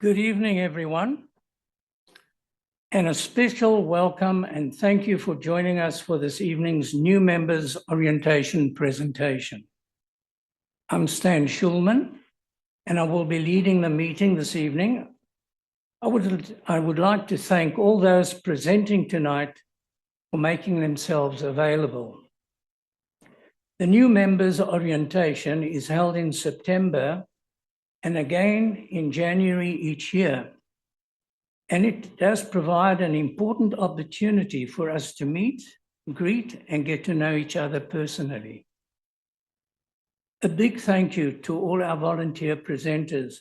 Good evening, everyone, and a special welcome and thank you for joining us for this evening's new members orientation presentation. I'm Stan Schulman, and I will be leading the meeting this evening. I would like to thank all those presenting tonight for making themselves available. The new members orientation is held in September and again in January each year. And it does provide an important opportunity for us to meet, greet, and get to know each other personally. A big thank you to all our volunteer presenters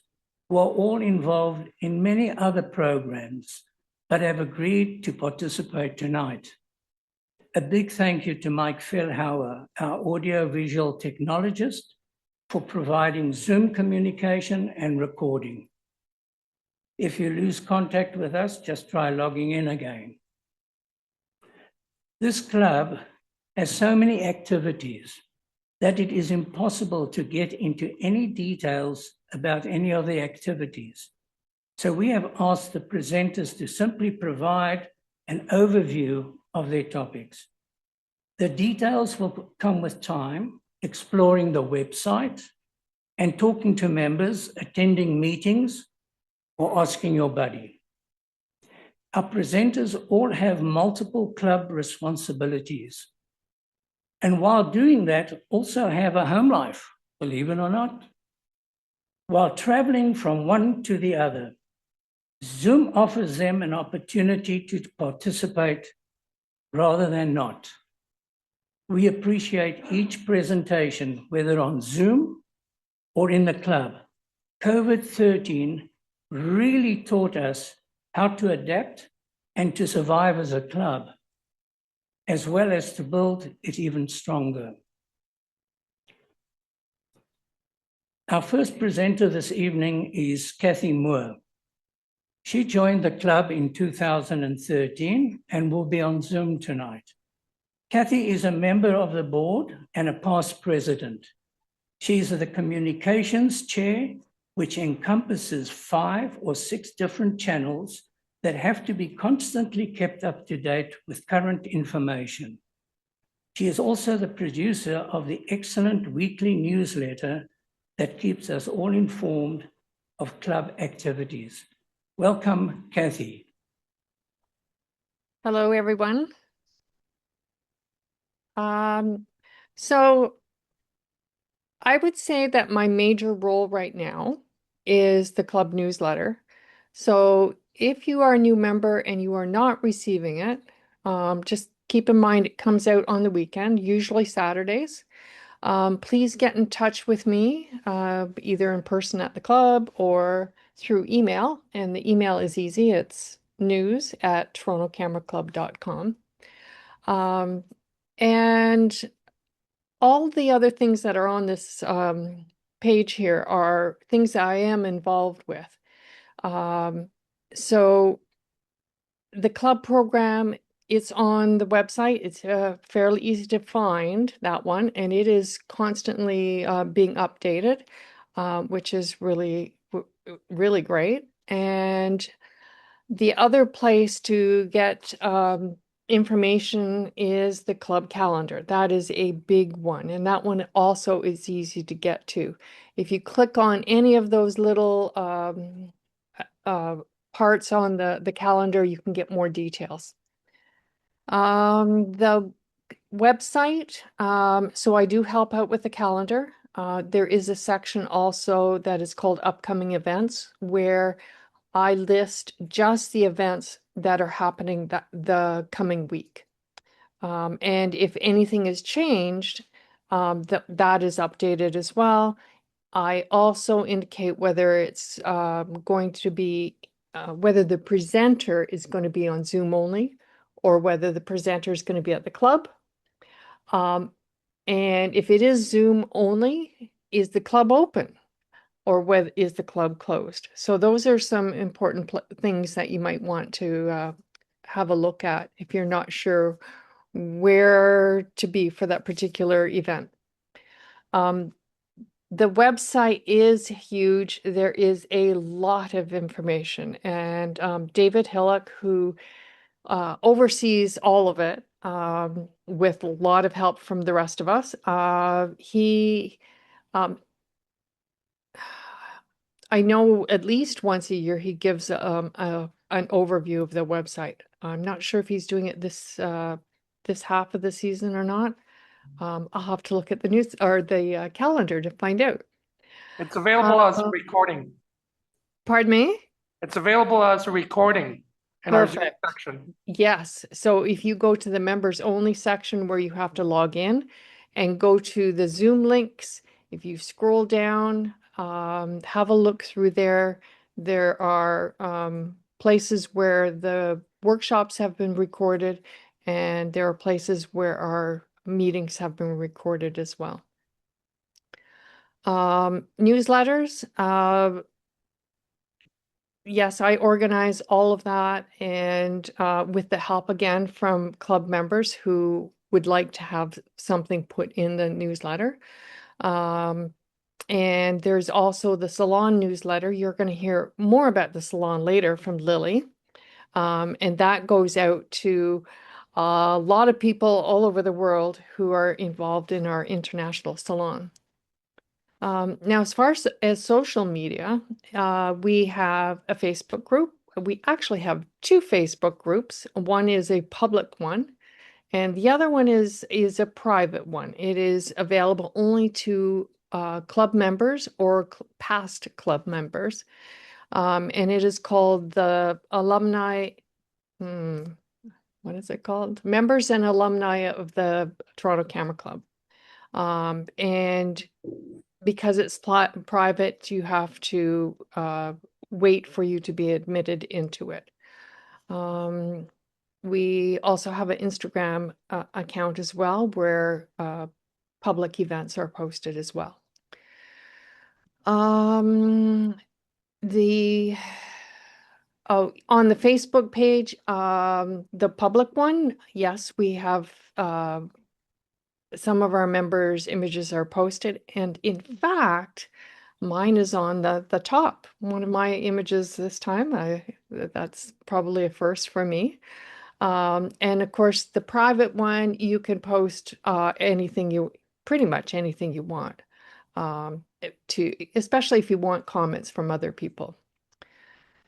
who are all involved in many other programs but have agreed to participate tonight. A big thank you to Mike Fellhauer, our audio-visual technologist, for providing Zoom communication and recording. If you lose contact with us, just try logging in again. This club has so many activities that it is impossible to get into any details about any of the activities. So we have asked the presenters to simply provide an overview of their topics. The details will come with time, exploring the website and talking to members, attending meetings, or asking your buddy. Our presenters all have multiple club responsibilities. And while doing that, also have a home life, believe it or not. While traveling from one to the other, Zoom offers them an opportunity to participate rather than not. We appreciate each presentation, whether on Zoom or in the club. COVID-19 really taught us how to adapt and to survive as a club, as well as to build it even stronger. Our first presenter this evening is Kathy Moore. She joined the club in 2013 and will be on Zoom tonight. Kathy is a member of the board and a past president. She is the communications chair, which encompasses 5 or 6 different channels that have to be constantly kept up to date with current information. She is also the producer of the excellent weekly newsletter that keeps us all informed of club activities. Welcome, Kathy. Hello, everyone. So I would say that my major role right now is the club newsletter. So if you are a new member and you are not receiving it, just keep in mind it comes out on the weekend, usually Saturdays. Please get in touch with me, either in person at the club or through email. And the email is easy. It's news@torontocamera-club.com. And all the other things that are on this page here are things that I am involved with. So the club program, it's on the website. It's fairly easy to find, that one, and it is constantly being updated, which is really, really great. And the other place to get information is the club calendar. That is a big one, and that one also is easy to get to. If you click on any of those little parts on the calendar, you can get more details. The website, so I do help out with the calendar. There is a section also that is called upcoming events, where I list just the events that are happening the coming week. And if anything has changed, that is updated as well. I also indicate whether it's going to be, whether the presenter is going to be on Zoom only, or whether the presenter is going to be at the club. And if it is Zoom only, is the club open? Or whether is the club closed? So those are some important things that you might want to have a look at if you're not sure where to be for that particular event. The website is huge. There is a lot of information, and David Hillock, who oversees all of it, with a lot of help from the rest of us. I know at least once a year he gives an overview of the website. I'm not sure if he's doing it this half of the season or not. I'll have to look at the news or the calendar to find out. It's available as a recording. Pardon me? It's available as a recording in our Zoom Perfect. section. Yes. So if you go to the members only section where you have to log in and go to the Zoom links, if you scroll down, have a look through there. There are places where the workshops have been recorded, and there are places where our meetings have been recorded as well. Newsletters. Yes, I organize all of that, and with the help again from club members who would like to have something put in the newsletter. And there's also the salon newsletter. You're going to hear more about the salon later from Lily. And that goes out to a lot of people all over the world who are involved in our international salon. Now, as far as social media, we have a Facebook group. We actually have two Facebook groups. One is a public one, and the other one is a private one. It is available only to club members or past club members. And it is called the alumni, what is it called? Members and alumni of the Toronto Camera Club. And because it's private, you have to wait for you to be admitted into it. We also have an Instagram account as well, where public events are posted as well. On the Facebook page, the public one, yes, we have some of our members' images are posted, and in fact, mine is on the top. One of my images this time. That's probably a first for me. And of course, the private one, you can post pretty much anything you want, especially if you want comments from other people.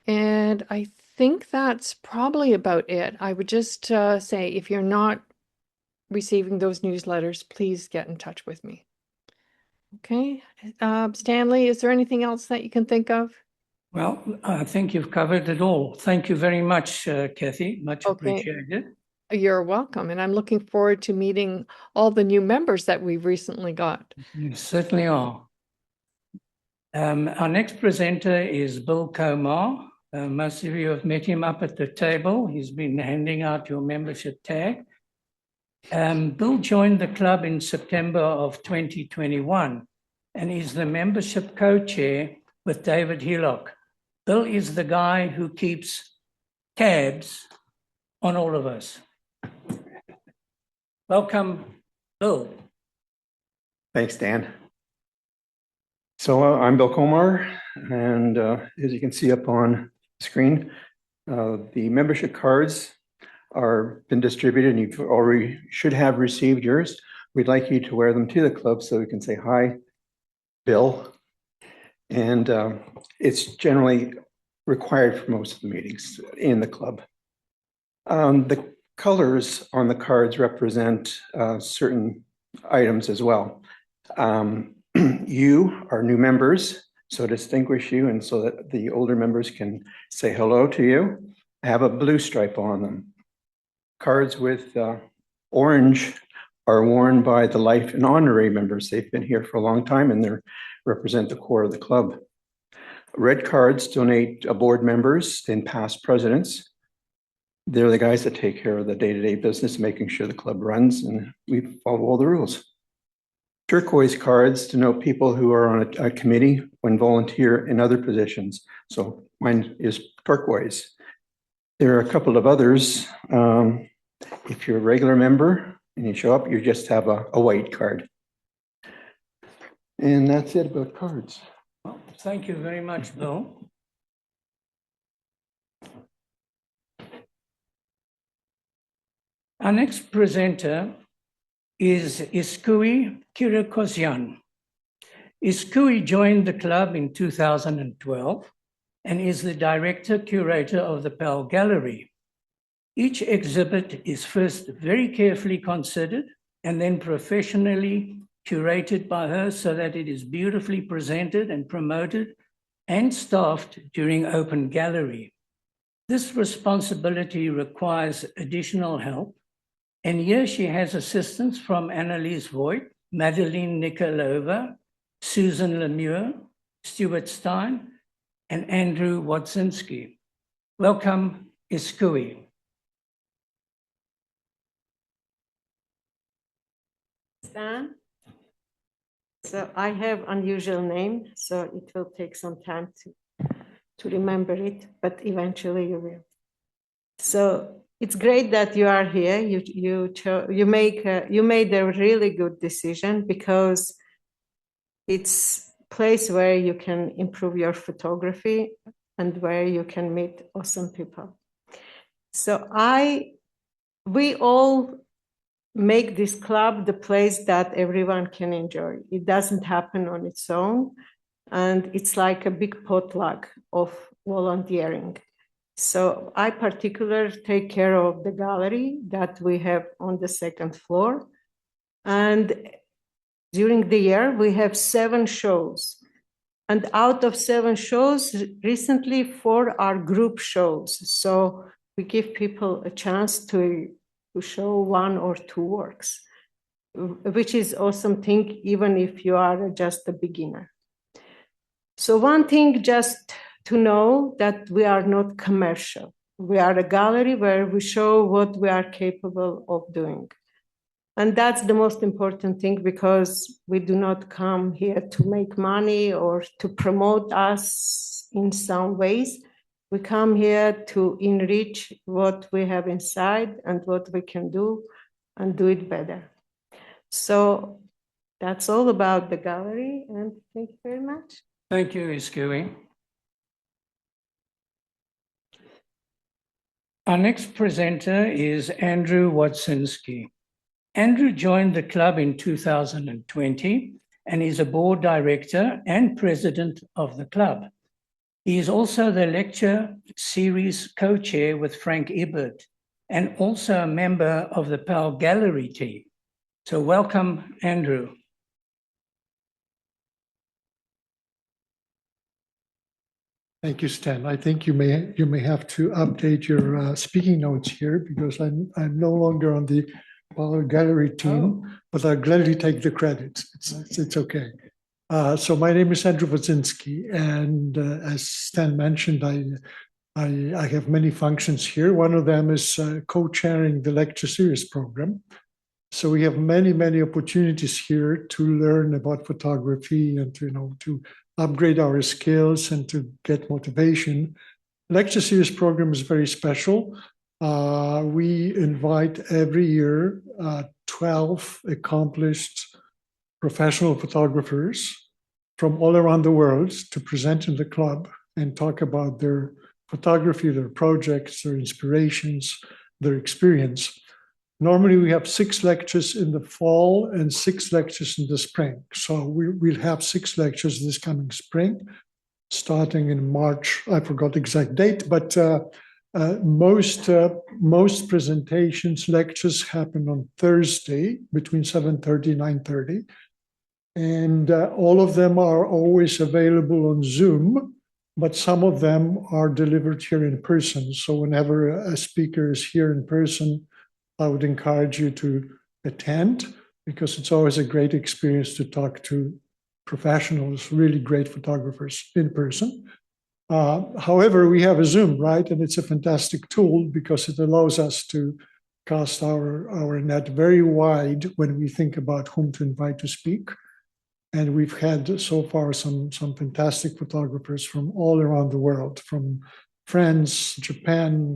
And I think that's probably about it. I would just say, if you're not receiving those newsletters, please get in touch with me. Okay. Stanley, is there anything else that you can think of? Well, I think you've covered it all. Thank you very much, Kathy. Much appreciated. You're welcome. And I'm looking forward to meeting all the new members that we've recently got. You certainly are. Our next presenter is Bill Komar. Most of you have met him up at the table. He's been handing out your membership tag. Bill joined the club in September of 2021 and is the membership co-chair with David Hillock. Bill is the guy who keeps tabs on all of us. Welcome, Bill. Thanks, Dan. So I'm Bill Komar, and as you can see up on the screen, the membership cards are been distributed, and you already should have received yours. We'd like you to wear them to the club so we can say hi, Bill. And it's generally required for most of the meetings in the club. The colors on the cards represent certain items as well. You are new members, so to distinguish you and so that the older members can say hello to you, have a blue stripe on them. Cards with orange are worn by the life and honorary members. They've been here for a long time and they represent the core of the club. Red cards donate board members and past presidents. They're the guys that take care of the day-to-day business, making sure the club runs and we follow all the rules. Turquoise cards denote people who are on a committee when volunteer in other positions. So mine is turquoise. There are a couple of others. If you're a regular member and you show up, you just have a white card. And that's it about cards. Well, thank you very much, Bill. Our next presenter is Iskui Kirikosyan. Iskui joined the club in 2012 and is the director-curator of the Pal Gallery. Each exhibit is first very carefully considered and then professionally curated by her so that it is beautifully presented and promoted and staffed during open gallery. This responsibility requires additional help, and here she has assistance from Annalise Voigt, Madeline Nikolova, Susan Lemieux, Stuart Stein, and Andrew Wodzinski. Welcome, Iskui. Stan. So I have unusual name, so it will take some time to remember it, but eventually you will. So it's great that you are here. You made a really good decision because it's a place where you can improve your photography and where you can meet awesome people. So we all make this club the place that everyone can enjoy. It doesn't happen on its own, and it's like a big potluck of volunteering. So I particularly take care of the gallery that we have on the second floor. And during the year, we have 7 shows. And out of 7 shows, recently 4 are group shows. So we give people a chance to show 1 or 2 works, which is awesome thing, even if you are just a beginner. So one thing just to know that we are not commercial. We are a gallery where we show what we are capable of doing. And that's the most important thing, because we do not come here to make money or to promote us in some ways. We come here to enrich what we have inside and what we can do and do it better. So that's all about the gallery, and thank you very much. Thank you, Iskui. Our next presenter is Andrew Wodzinski. Andrew joined the club in 2020 and is a board director and president of the club. He is also the lecture series co-chair with Frank Ebert and also a member of the Pal Gallery team. So welcome, Andrew. Thank you, Stan. I think you may have to update your speaking notes here, because I'm no longer on the Pal Gallery team, but I'll gladly take the credit. It's okay. So my name is Andrew Wodzinski, and as Stan mentioned, I have many functions here. One of them is co-chairing the lecture series program. So we have many opportunities here to learn about photography and to upgrade our skills and to get motivation. Lecture series program is very special. We invite every year 12 accomplished professional photographers from all around the world to present in the club and talk about their photography, their projects, their inspirations, their experience. Normally we have 6 lectures in the fall and 6 lectures in the spring. So we'll have 6 lectures this coming spring, starting in March. I forgot the exact date, but most presentations, lectures happen on Thursday between 7:30 and 9:30. And all of them are always available on Zoom, but some of them are delivered here in person. So whenever a speaker is here in person, I would encourage you to attend, because it's always a great experience to talk to professionals, really great photographers in person. However, we have a Zoom, right? And it's a fantastic tool because it allows us to cast our net very wide when we think about whom to invite to speak. And we've had so far some fantastic photographers from all around the world, from France, Japan,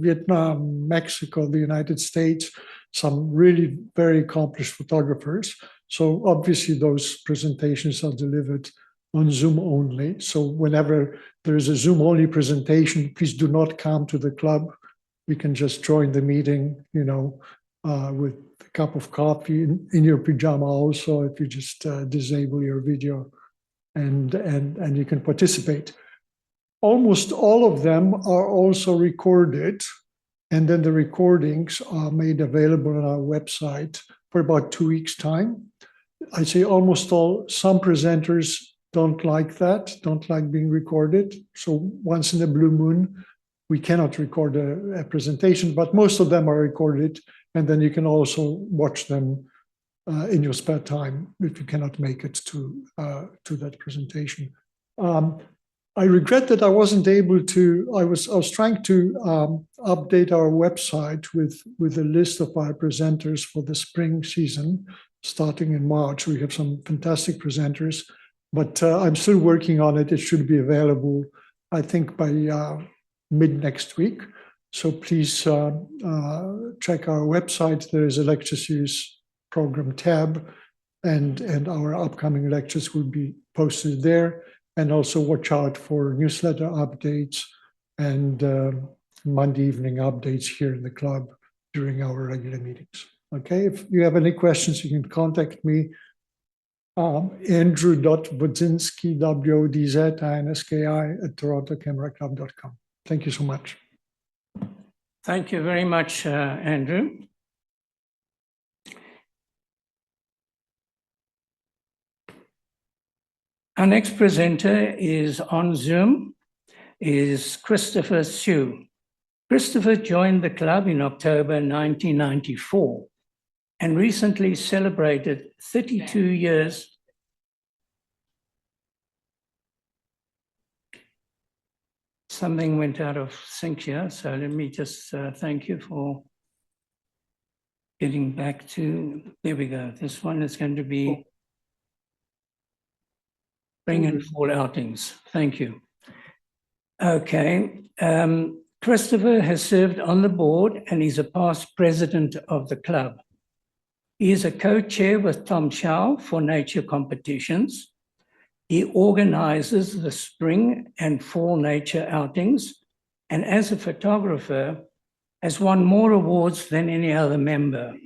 Vietnam, Mexico, the United States, some really very accomplished photographers. So obviously those presentations are delivered on Zoom only. So whenever there is a Zoom only presentation, please do not come to the club. You can just join the meeting, with a cup of coffee in your pajama also, if you just disable your video and you can participate. Almost all of them are also recorded, and then the recordings are made available on our website for about 2 weeks' time. I'd say almost all. Some presenters don't like that, don't like being recorded. So once in a blue moon, we cannot record a presentation, but most of them are recorded, and then you can also watch them in your spare time if you cannot make it to that presentation. I regret that I wasn't able to. I was trying to update our website with a list of our presenters for the spring season, starting in March. We have some fantastic presenters, but I'm still working on it. It should be available, I think, by mid next week. So please check our website. There is a lecture series program tab, and our upcoming lectures will be posted there. And also watch out for newsletter updates and Monday evening updates here in the club during our regular meetings. Okay, if you have any questions, you can contact me, Andrew.Wodzinski, WODZINSKI @TorontoCameraClub.com. Thank you so much. Thank you very much, Andrew. Our next presenter is on Zoom, is Christopher Sue. Christopher joined the club in October 1994 and recently celebrated 32 years. Something went out of sync here, so let me just thank you for getting back to, there we go. This one is going to be spring and fall outings. Thank you. Okay. Christopher has served on the board and is a past president of the club. He is a co-chair with Tom Shaw for nature competitions. He organizes the spring and fall nature outings, and as a photographer, has won more awards than any other member.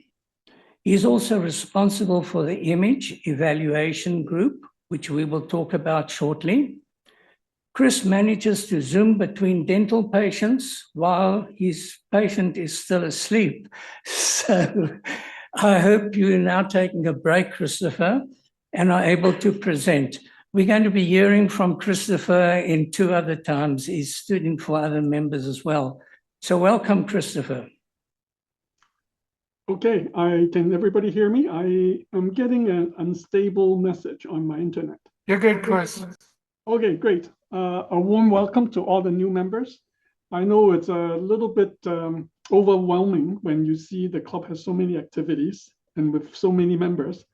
He is also responsible for the image evaluation group, which we will talk about shortly. Chris manages to Zoom between dental patients while his patient is still asleep. So I hope you're now taking a break, Christopher, and are able to present. We're going to be hearing from Christopher in 2 other times. He's stood in for other members as well. So welcome, Christopher. Okay, can everybody hear me? I am getting an unstable message on my internet. You're good, Chris. Okay, great. A warm welcome to all the new members. I know it's a little bit overwhelming when you see the club has so many activities and with so many members.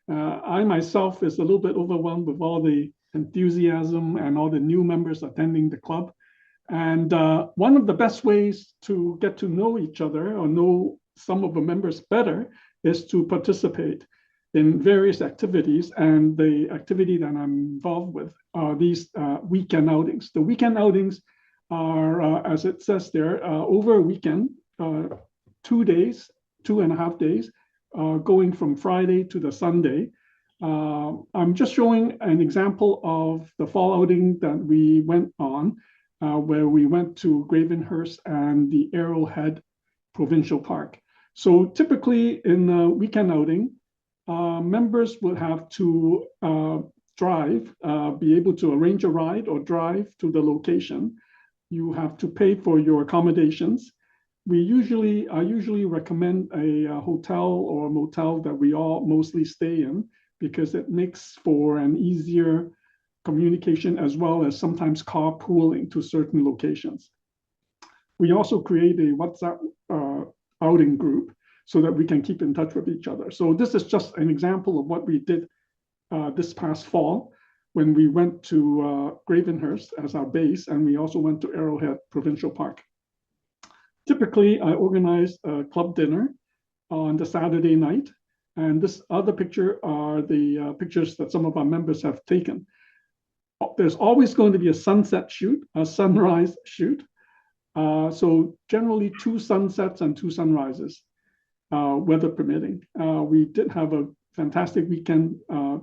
I myself is a little bit overwhelmed with all the enthusiasm and all the new members attending the club. And one of the best ways to get to know each other or know some of the members better is to participate in various activities. And the activity that I'm involved with are these weekend outings. The weekend outings are, as it says there, over a weekend, 2 days, 2.5 days, going from Friday to the Sunday. I'm just showing an example of the fall outing that we went on, where we went to Gravenhurst and the Arrowhead Provincial Park. So typically in a weekend outing, members would have to drive, be able to arrange a ride or drive to the location. You have to pay for your accommodations. I usually recommend a hotel or motel that we all mostly stay in because it makes for an easier communication as well as sometimes carpooling to certain locations. We also create a WhatsApp outing group so that we can keep in touch with each other. So this is just an example of what we did this past fall when we went to Gravenhurst as our base, and we also went to Arrowhead Provincial Park. Typically, I organize a club dinner on the Saturday night, And this other picture are the pictures that some of our members have taken. There's always going to be a sunset shoot, a sunrise shoot. So generally 2 sunsets and 2 sunrises, weather permitting. We did have a fantastic weekend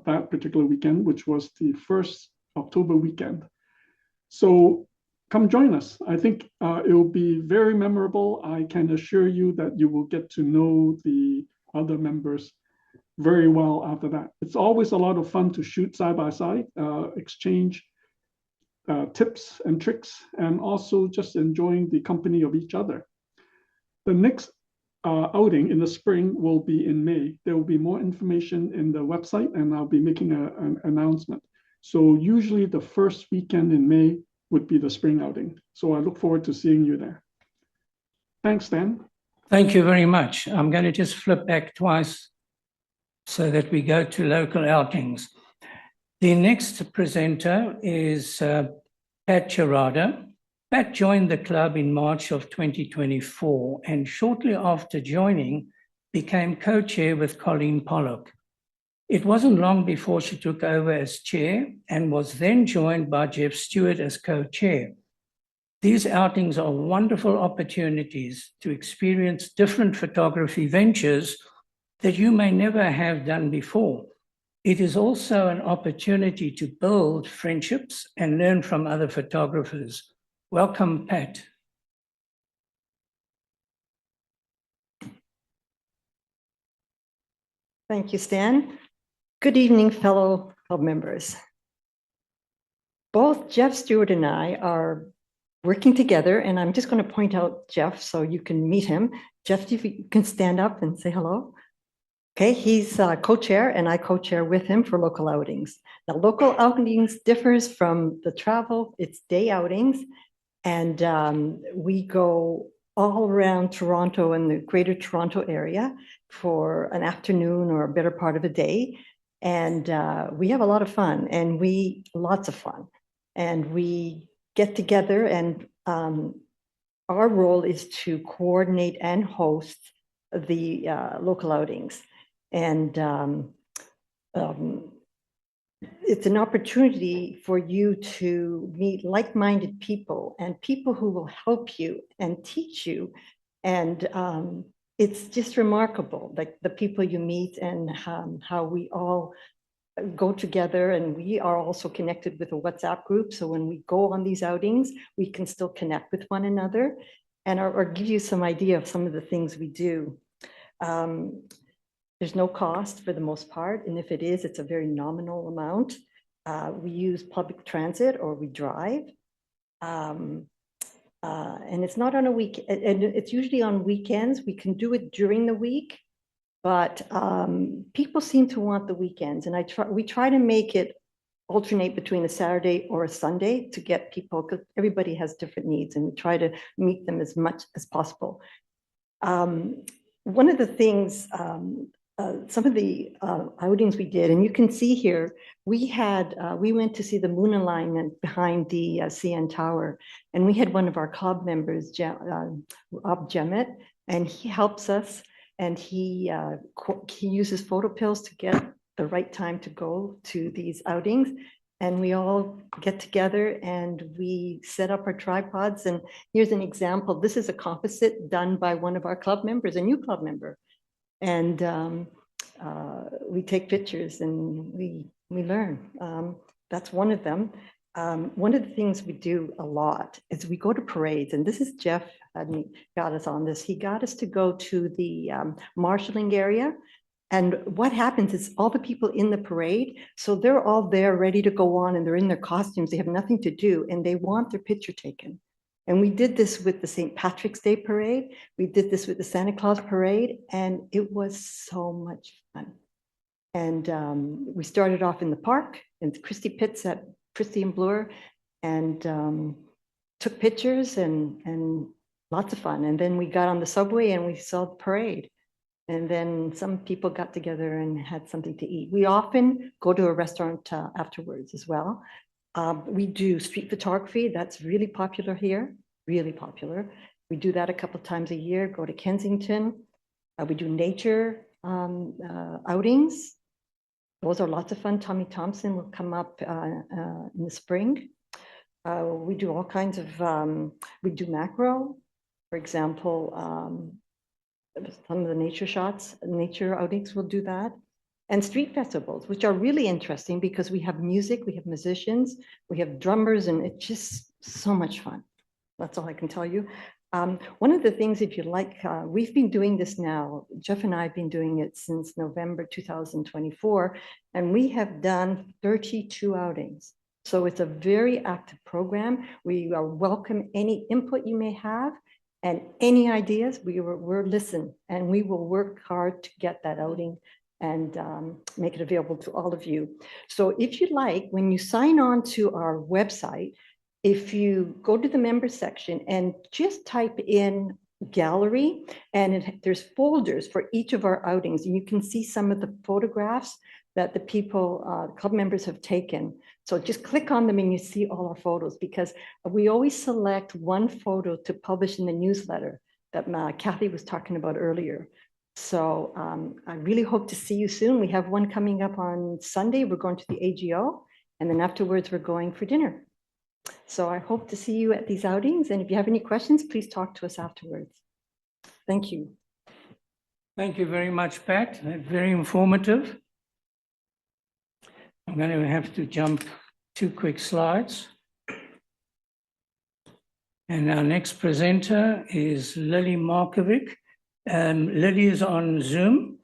that particular weekend, which was the first October weekend. So come join us. I think it will be very memorable. I can assure you that you will get to know the other members very well after that. It's always a lot of fun to shoot side by side, exchange tips and tricks, and also just enjoying the company of each other. The next outing in the spring will be in May. There will be more information in the website, and I'll be making an announcement. So usually the first weekend in May would be the spring outing. So I look forward to seeing you there. Thanks, Dan. Thank you very much. I'm going to just flip back twice so that we go to local outings. The next presenter is Pat Gerarda. Pat joined the club in March of 2024 and shortly after joining became co-chair with Colleen Pollock. It wasn't long before she took over as chair and was then joined by Jeff Stewart as co-chair. These outings are wonderful opportunities to experience different photography ventures that you may never have done before. It is also an opportunity to build friendships and learn from other photographers. Welcome, Pat. Thank you, Stan. Good evening, fellow club members. Both Jeff Stewart and I are working together, and I'm just going to point out Jeff so you can meet him. Jeff, if you can stand up and say hello. Okay, he's co-chair, and I co-chair with him for local outings. Now, local outings differs from the travel. It's day outings, and we go all around Toronto and the greater Toronto area for an afternoon or a better part of a day. And we have a lot of fun, and lots of fun. And we get together, and our role is to coordinate and host the local outings. And it's an opportunity for you to meet like-minded people and people who will help you and teach you. And it's just remarkable, like the people you meet and how we all go together. And we are also connected with a WhatsApp group. So when we go on these outings, we can still connect with one another and or give you some idea of some of the things we do. There's no cost for the most part. And if it is, it's a very nominal amount. We use public transit or we drive. And it's not on a week, and it's usually on weekends. We can do it during the week, but people seem to want the weekends. And we try to make it alternate between a Saturday or a Sunday to get people, because everybody has different needs, and we try to meet them as much as possible. One of the things, some of the outings we did, and you can see here, we went to see the moon alignment behind the CN Tower, and we had one of our club members, Rob Jemmett, and he helps us, and he uses photo pills to get the right time to go to these outings. And we all get together and we set up our tripods. And here's an example. This is a composite done by one of our club members, a new club member. And we take pictures and we learn. That's one of them. One of the things we do a lot is we go to parades, and this is Jeff got us on this. He got us to go to the marshalling area. And what happens is all the people in the parade, so they're all there ready to go on, and they're in their costumes. They have nothing to do, and they want their picture taken. And we did this with the St. Patrick's Day parade. We did this with the Santa Claus parade, and it was so much fun. And we started off in the park, in Christie Pits at Christie and Bloor, and took pictures and lots of fun. And then we got on the subway and we saw the parade. And then some people got together and had something to eat. We often go to a restaurant afterwards as well. We do street photography. That's really popular here, really popular. We do that a couple of times a year, go to Kensington. We do nature outings. Those are lots of fun. Tommy Thompson will come up in the spring. We do all kinds of, we do macro, for example, some of the nature shots, nature outings will do that. And street festivals, which are really interesting because we have music, we have musicians, we have drummers, and it's just so much fun. That's all I can tell you. One of the things, if you like, we've been doing this now, Jeff and I have been doing it since November 2024, and we have done 32 outings. So it's a very active program. We welcome any input you may have and any ideas. We're listen, and we will work hard to get that outing and make it available to all of you. So if you like, when you sign on to our website, if you go to the member section and just type in gallery, and there's folders for each of our outings, and you can see some of the photographs that the people, club members have taken. So just click on them and you see all our photos, because we always select one photo to publish in the newsletter that Kathy was talking about earlier. So I really hope to see you soon. We have one coming up on Sunday. We're going to the AGO, and then afterwards we're going for dinner. So I hope to see you at these outings. And if you have any questions, please talk to us afterwards. Thank you. Thank you very much, Pat. Very informative. I'm going to have to jump 2 quick slides. And our next presenter is Lily Markovic. Lily is on Zoom,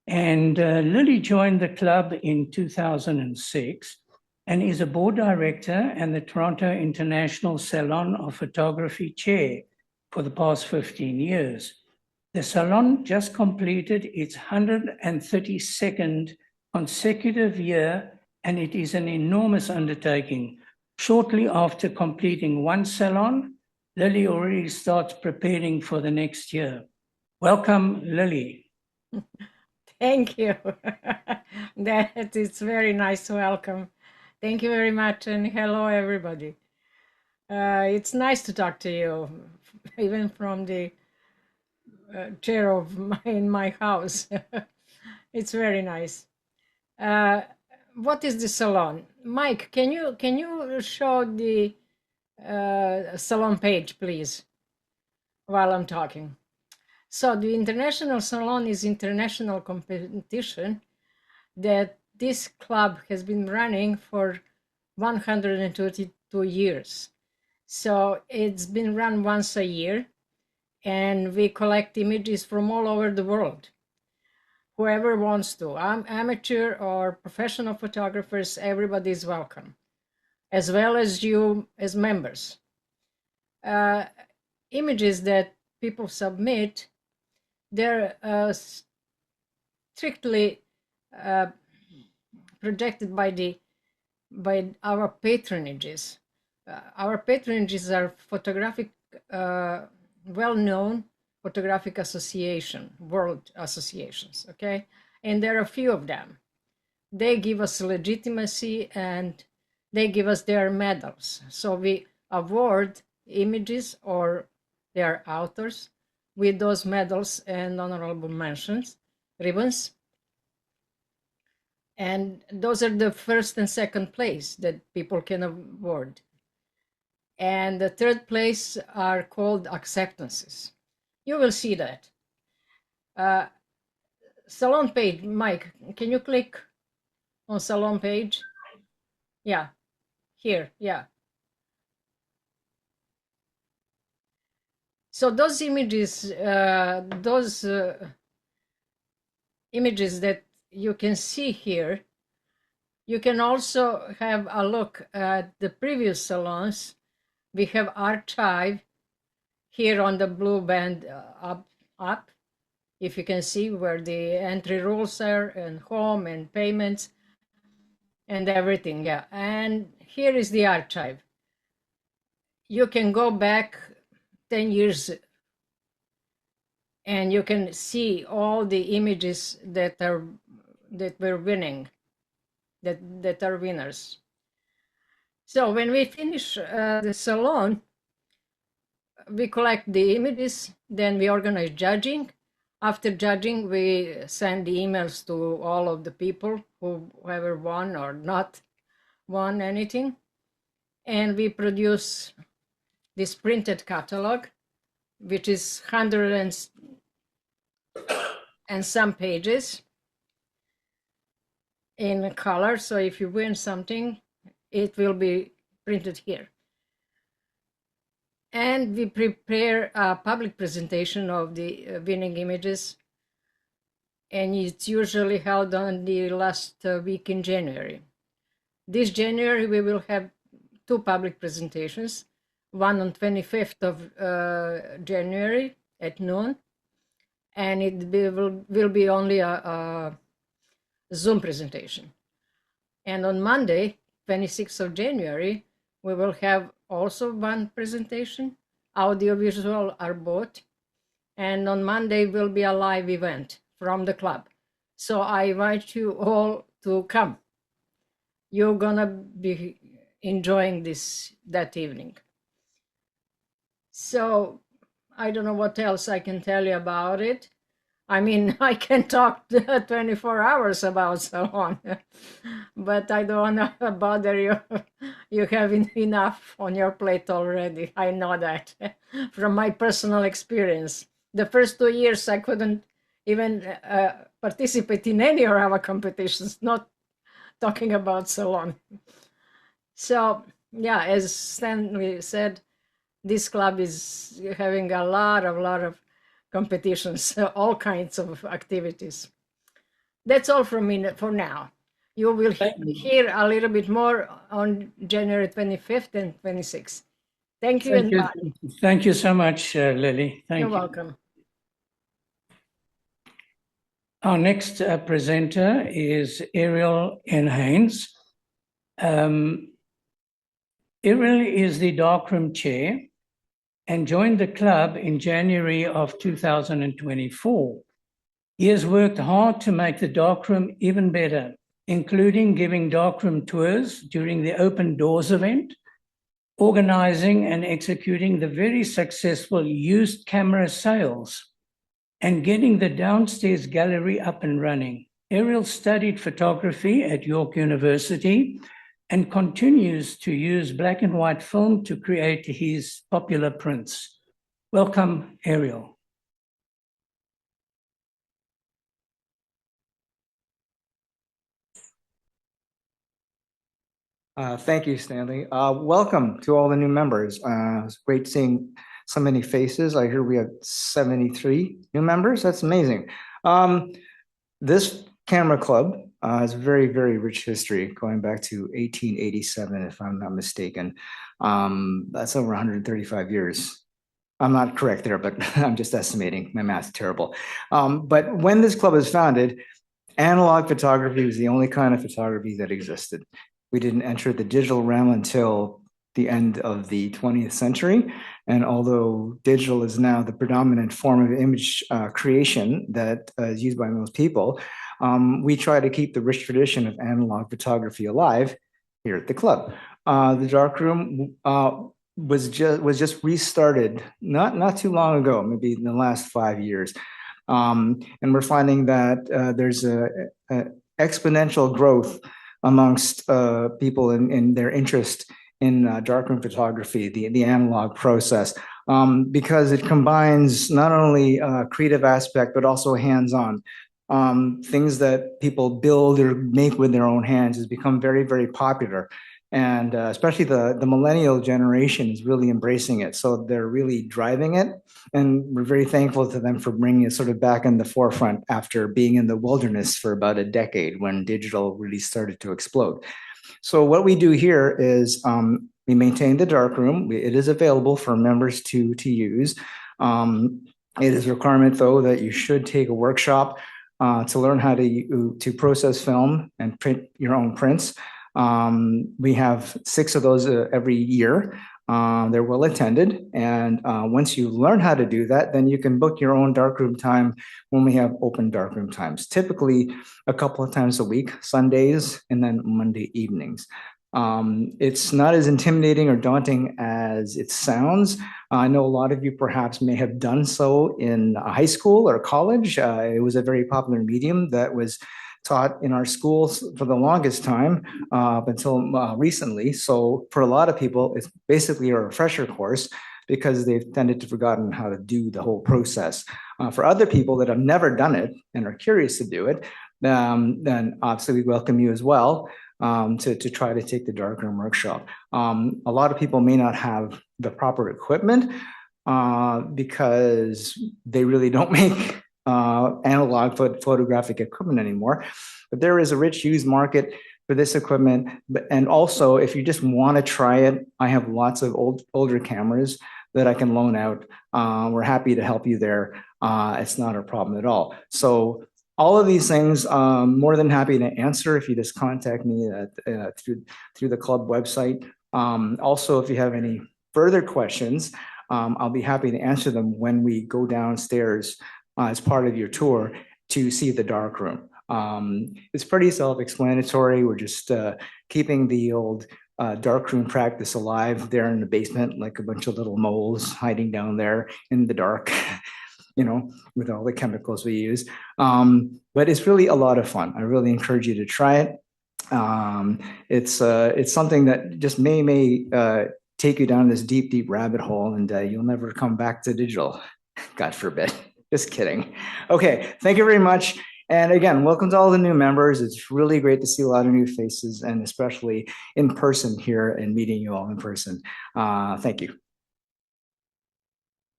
and Lily joined the club in 2006 and is a board director and the Toronto International Salon of Photography chair for the past 15 years. The salon just completed its 132nd consecutive year, and it is an enormous undertaking. Shortly after completing one salon, Lily already starts preparing for the next year. Welcome, Lily. Thank you. That is very nice welcome. Thank you very much, and hello, everybody. It's nice to talk to you, even from the chair of in my house. It's very nice. What is the salon? Mike, can you show the salon page, please, while I'm talking? So the International Salon is international competition that this club has been running for 132 years. So it's been run once a year, and we collect images from all over the world. Whoever wants to, amateur or professional photographers, everybody is welcome, as well as you as members. Images that people submit, they're strictly projected by our patronages. Our patronages are photographic, well-known photographic association, world associations, okay? And there are a few of them. They give us legitimacy and they give us their medals. So we award images or their authors with those medals and honorable mentions, ribbons. And those are the first and second place that people can award. And the third place are called acceptances. You will see that. Salon page, Mike, can you click on salon page? Yeah, here, yeah. So those images, images that you can see here, you can also have a look at the previous salons. We have archive here on the blue band up, if you can see where the entry rules are and home and payments and everything, yeah. And here is the archive. You can go back 10 years and you can see all the images that were winning, that are winners. So when we finish the salon, we collect the images, then we organize judging. After judging, we send emails to all of the people who ever won or not won anything. And we produce this printed catalog, which is 100 and some pages in color. So if you win something, it will be printed here. And we prepare a public presentation of the winning images. And it's usually held on the last week in January. This January, we will have 2 public presentations, one on 25th of January at noon, and it will be only a Zoom presentation. And on Monday, 26th of January, we will have also one presentation, audiovisual are both, and on Monday will be a live event from the club. So I invite you all to come. You're gonna be enjoying that evening. So I don't know what else I can tell you about it. I mean, I can talk 24 hours about Salon, but I don't want to bother you. You have enough on your plate already. I know that from my personal experience. The first 2 years, I couldn't even participate in any of our competitions, not talking about Salon. So, yeah, as Stanley said, this club is having a lot of competitions, all kinds of activities. That's all from me for now. You will hear a little bit more on January 25th and 26th. Thank you. Thank you. Thank you so much, Lily. Thank you. You're welcome. Our next presenter is Ariel N. Haynes. Ariel is the darkroom chair and joined the club in January of 2024. He has worked hard to make the darkroom even better, including giving darkroom tours during the Open Doors event, organizing and executing the very successful used camera sales, and getting the downstairs gallery up and running. Ariel studied photography at York University and continues to use black and white film to create his popular prints. Welcome, Ariel. Thank you, Stanley. Welcome to all the new members. It's great seeing so many faces. I hear we have 73 new members. That's amazing. This camera club has a very, very rich history going back to 1887, if I'm not mistaken. That's over 135 years. I'm not correct there, but I'm just estimating. My math's terrible. But when this club was founded, analog photography was the only kind of photography that existed. We didn't enter the digital realm until the end of the 20th century. And although digital is now the predominant form of image creation that is used by most people, we try to keep the rich tradition of analog photography alive here at the club. The darkroom was just restarted not too long ago, maybe in the last 5 years. And we're finding that there's a exponential growth amongst people in their interest in darkroom photography, the analog process, because it combines not only creative aspect, but also hands-on. Things that people build or make with their own hands has become very, very popular. And especially the millennial generation is really embracing it. So they're really driving it. And we're very thankful to them for bringing it sort of back in the forefront after being in the wilderness for about a decade when digital really started to explode. So what we do here is we maintain the darkroom. It is available for members to use. It is a requirement, though, that you should take a workshop to learn how to process film and print your own prints. We have 6 of those every year. They're well attended. And once you learn how to do that, then you can book your own darkroom time when we have open darkroom times, typically a couple of times a week, Sundays, and then Monday evenings. It's not as intimidating or daunting as it sounds. I know a lot of you perhaps may have done so in high school or college. It was a very popular medium that was taught in our schools for the longest time up until recently. So for a lot of people, it's basically a refresher course because they've tended to forgotten how to do the whole process. For other people that have never done it and are curious to do it, then obviously we welcome you as well to try to take the darkroom workshop. A lot of people may not have the proper equipment because they really don't make analog photographic equipment anymore. But there is a rich used market for this equipment. And also, if you just want to try it, I have lots of older cameras that I can loan out. We're happy to help you there. It's not a problem at all. So all of these things, more than happy to answer if you just contact me through the club website. Also, if you have any further questions, I'll be happy to answer them when we go downstairs as part of your tour to see the darkroom. It's pretty self-explanatory. We're just keeping the old darkroom practice alive there in the basement, like a bunch of little moles hiding down there in the dark. With all the chemicals we use. But it's really a lot of fun. I really encourage you to try it. It's something that just may take you down this deep rabbit hole, and you'll never come back to digital. God forbid. Just kidding. Okay, thank you very much. And again, welcome to all the new members. It's really great to see a lot of new faces, and especially in person here and meeting you all in person. Thank you.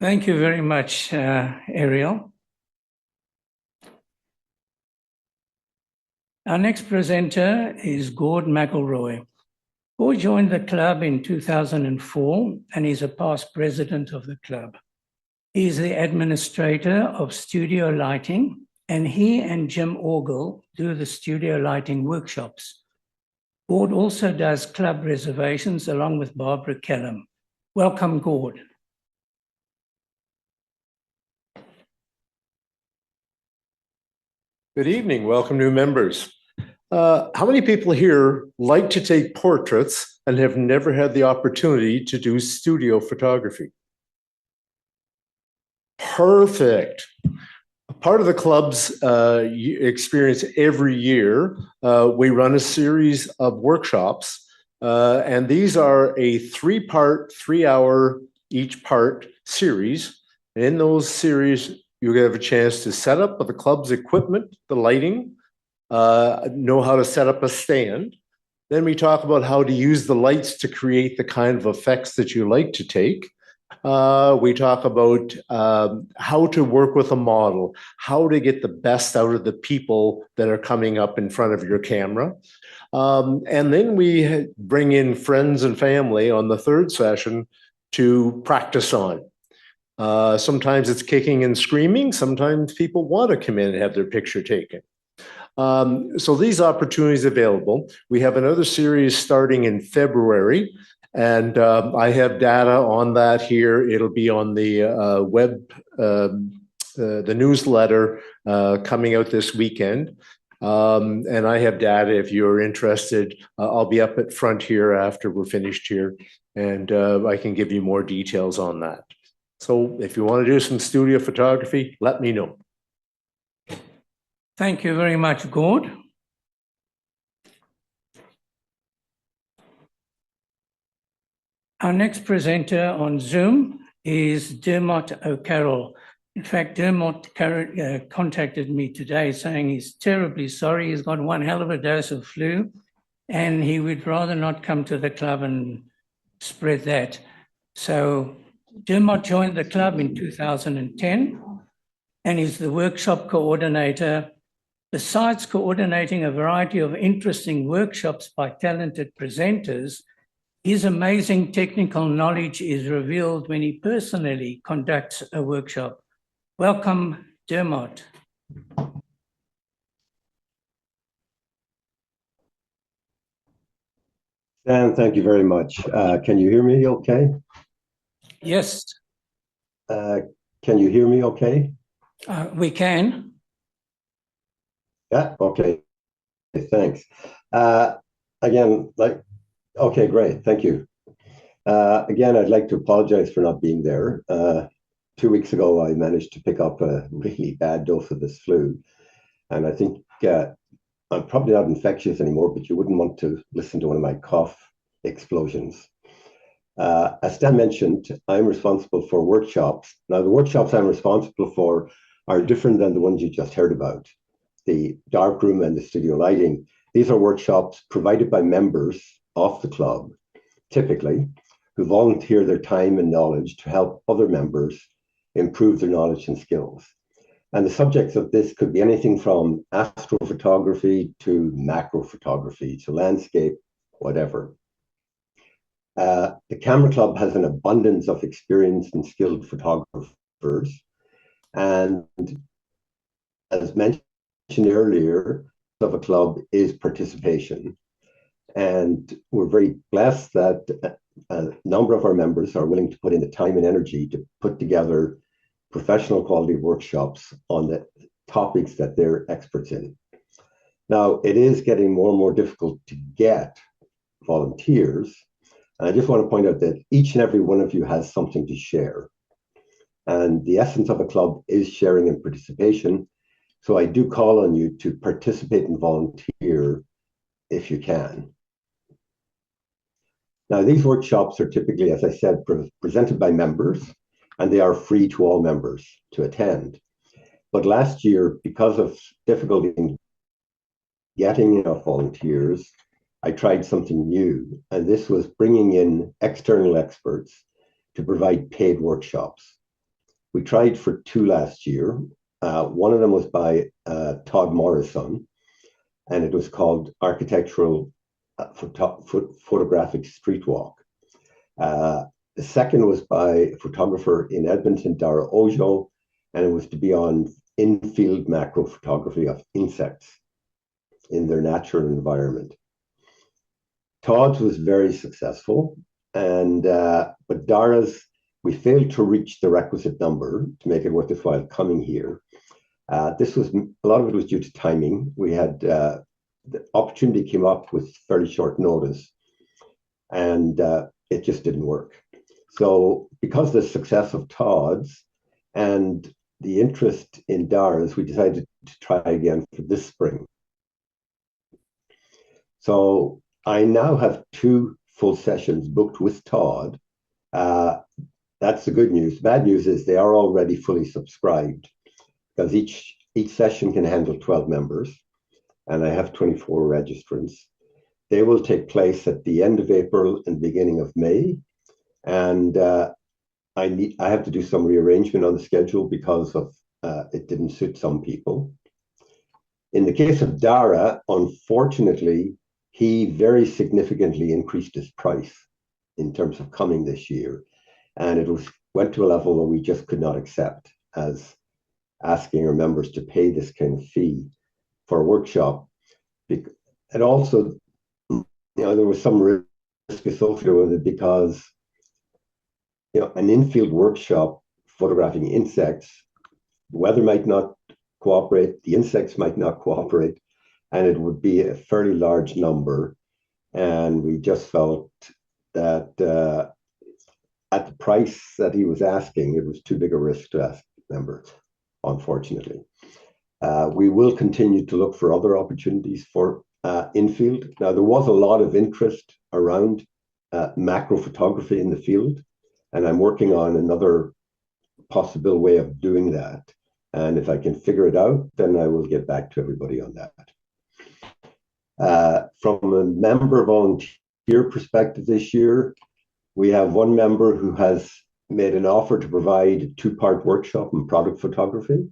Thank you very much, Ariel. Our next presenter is Gord McElroy. Gord joined the club in 2004 and is a past president of the club. He is the administrator of studio lighting, and he and Jim Orgel do the studio lighting workshops. Gord also does club reservations along with Barbara Kellum. Welcome, Gord. Good evening. Welcome, new members. How many people here like to take portraits and have never had the opportunity to do studio photography? Perfect. Part of the club's experience every year, we run a series of workshops, and these are a 3-part, 3-hour each part series. And in those series, you have a chance to set up the club's equipment, the lighting, know how to set up a stand. Then we talk about how to use the lights to create the kind of effects that you like to take. We talk about how to work with a model, how to get the best out of the people that are coming up in front of your camera. And then we bring in friends and family on the 3rd session to practice on. Sometimes it's kicking and screaming. Sometimes people want to come in and have their picture taken. So these opportunities available. We have another series starting in February, and I have data on that here. It'll be on the web, the newsletter coming out this weekend. And I have data if you're interested. I'll be up at front here after we're finished here, and I can give you more details on that. So if you want to do some studio photography, let me know. Thank you very much, Gord. Our next presenter on Zoom is Dermot O'Carroll. In fact, Dermot contacted me today saying he's terribly sorry. He's got one hell of a dose of flu, and he would rather not come to the club and spread that. So Dermot joined the club in 2010 and is the workshop coordinator. Besides coordinating a variety of interesting workshops by talented presenters, his amazing technical knowledge is revealed when he personally conducts a workshop. Welcome, Dermot. Dan, thank you very much. Can you hear me okay? Yes. Can you hear me okay? We can. Yeah, okay. Thanks. Again, okay, great. Thank you. Again, I'd like to apologize for not being there. 2 weeks ago, I managed to pick up a really bad dose of this flu. And I think I'm probably not infectious anymore, but you wouldn't want to listen to one of my cough explosions. As Stan mentioned, I'm responsible for workshops. Now, the workshops I'm responsible for are different than the ones you just heard about. The darkroom and the studio lighting. These are workshops provided by members of the club, typically, who volunteer their time and knowledge to help other members improve their knowledge and skills. And the subjects of this could be anything from astrophotography to macro photography to landscape, whatever. The Camera Club has an abundance of experienced and skilled photographers. And as mentioned earlier, of a club is participation. And we're very blessed that a number of our members are willing to put in the time and energy to put together professional quality workshops on the topics that they're experts in. Now, it is getting more and more difficult to get volunteers. And I just want to point out that each and every one of you has something to share. And the essence of a club is sharing and participation. So I do call on you to participate and volunteer if you can. Now, these workshops are typically, as I said, presented by members, and they are free to all members to attend. But last year, because of difficulty in getting enough volunteers, I tried something new, and this was bringing in external experts to provide paid workshops. We tried for 2 last year. One of them was by Todd Morrison, and it was called Architectural Photographic Street Walk. The second was by a photographer in Edmonton, Dara Ojo, and it was to be on in-field macro photography of insects in their natural environment. Todd's was very successful, and but Dara's, we failed to reach the requisite number to make it worth its while coming here. This was, a lot of it was due to timing. We had, the opportunity came up with fairly short notice, and it just didn't work. So because of the success of Todd's and the interest in Dara's, we decided to try again for this spring. So I now have 2 full sessions booked with Todd. That's the good news. The bad news is they are already fully subscribed, because each session can handle 12 members, and I have 24 registrants. They will take place at the end of April and beginning of May. And I have to do some rearrangement on the schedule because of it didn't suit some people. In the case of Dara, unfortunately, he very significantly increased his price in terms of coming this year. And it went to a level that we just could not accept, as asking our members to pay this kind of fee for a workshop. And also, there was some risk associated with it, because an in-field workshop photographing insects, the weather might not cooperate, the insects might not cooperate, and it would be a fairly large number. And we just felt that at the price that he was asking, it was too big a risk to ask members, unfortunately. We will continue to look for other opportunities for in-field. Now, there was a lot of interest around macro photography in the field, and I'm working on another possible way of doing that. And if I can figure it out, then I will get back to everybody on that. From a member volunteer perspective this year, we have one member who has made an offer to provide a 2-part workshop in product photography.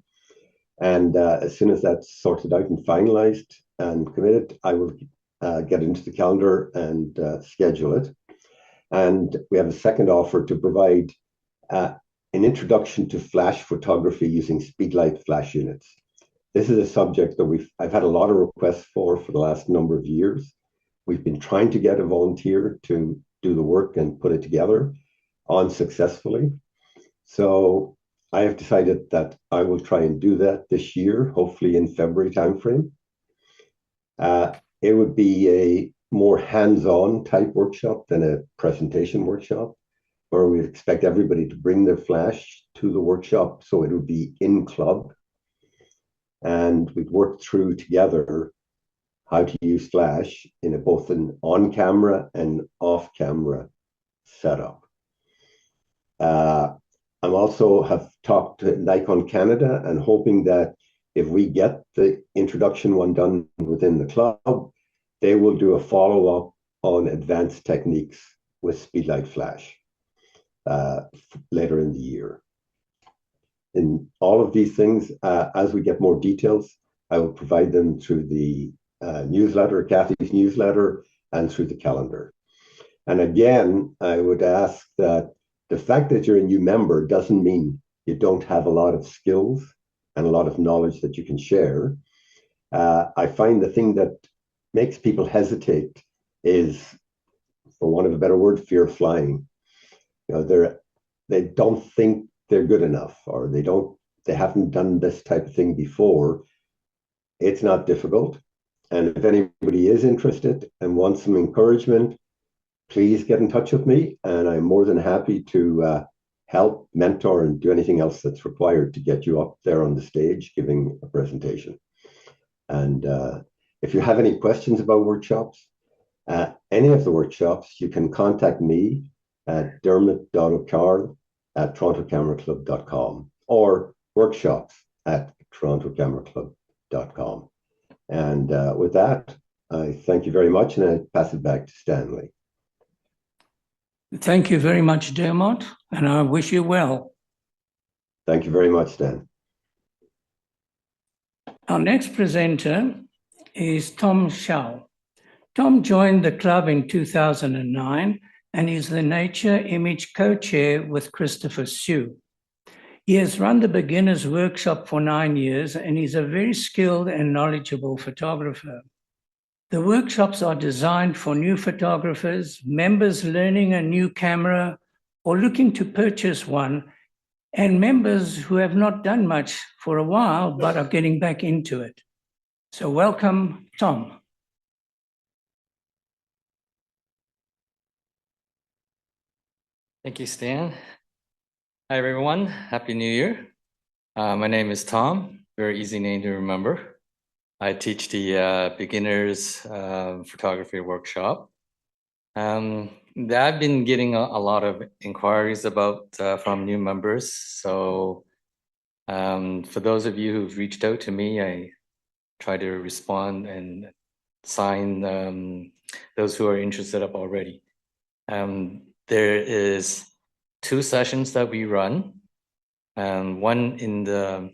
And as soon as that's sorted out and finalized and committed, I will get into the calendar and schedule it. And we have a second offer to provide an introduction to flash photography using speedlight flash units. This is a subject that I've had a lot of requests for the last number of years. We've been trying to get a volunteer to do the work and put it together unsuccessfully. So I have decided that I will try and do that this year, hopefully in February timeframe. It would be more hands-on type workshop than a presentation workshop, where we expect everybody to bring their flash to the workshop, so it would be in club. And we'd work through together how to use flash in both an on-camera and off-camera setup. I'm also have talked to Nikon Canada and hoping that if we get the introduction one done within the club, they will do a follow-up on advanced techniques with Speedlight Flash later in the year. In all of these things, as we get more details, I will provide them through the newsletter, Kathy's newsletter, and through the calendar. And again, I would ask that the fact that you're a new member doesn't mean you don't have a lot of skills and a lot of knowledge that you can share. I find the thing that makes people hesitate is, for want of a better word, fear of flying. You know, they don't think they're good enough, or they haven't done this type of thing before. It's not difficult. And if anybody is interested and wants some encouragement, please get in touch with me, and I'm more than happy to help, mentor, and do anything else that's required to get you up there on the stage giving a presentation. And if you have any questions about workshops, any of the workshops, you can contact me at dermot.o'carl@torontocameraclub.com or workshops@torontocameraclub.com. And with that, I thank you very much, and I pass it back to Stanley. Thank you very much, Dermot, and I wish you well. Thank you very much, Stan. Our next presenter is Tom Schau. Tom joined the club in 2009 and is the Nature Image co-chair with Christopher Sue. He has run the beginners workshop for 9 years and is a very skilled and knowledgeable photographer. The workshops are designed for new photographers, members learning a new camera or looking to purchase one, and members who have not done much for a while but are getting back into it. So welcome, Tom. Thank you, Stan. Hi, everyone. Happy New Year. My name is Tom. Very easy name to remember. I teach the beginners photography workshop. I've been getting a lot of inquiries about from new members. So for those of you who've reached out to me, I try to respond and sign those who are interested up already. There is 2 sessions that we run. One in the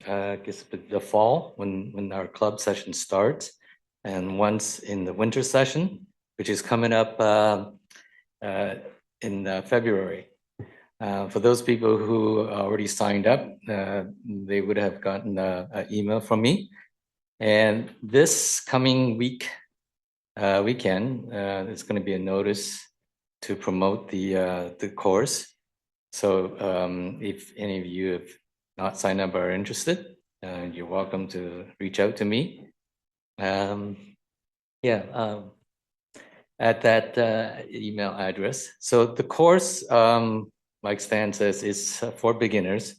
I guess the fall when our club session starts, and once in the winter session, which is coming up in February. For those people who already signed up, they would have gotten an email from me. And this coming weekend, there's going to be a notice to promote the course. So if any of you have not signed up or are interested, you're welcome to reach out to me. At that email address. So the course, like Stan says, is for beginners,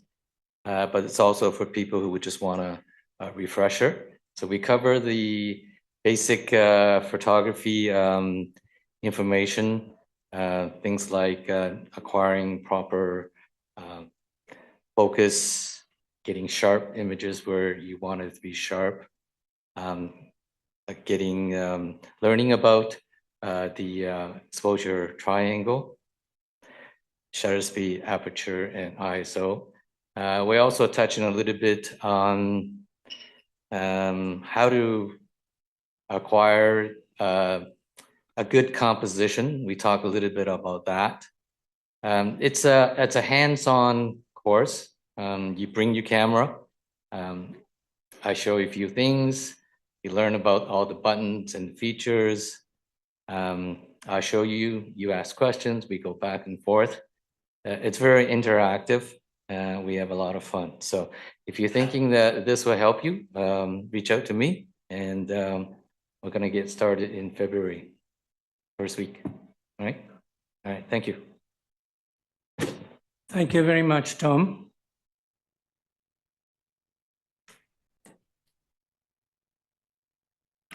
but it's also for people who would just want a refresher. So we cover the basic photography information, things like acquiring proper focus, getting sharp images where you want it to be sharp, learning about the exposure triangle, shutter speed, aperture, and ISO. We also touch on a little bit on how to acquire a good composition. We talk a little bit about that. It's a hands-on course. You bring your camera. I show you a few things. You learn about all the buttons and features. I show you, you ask questions, we go back and forth. It's very interactive. We have a lot of fun. So if you're thinking that this will help you, reach out to me, and We're gonna get started in February, first week. All right? All right, thank you. Thank you very much, Tom.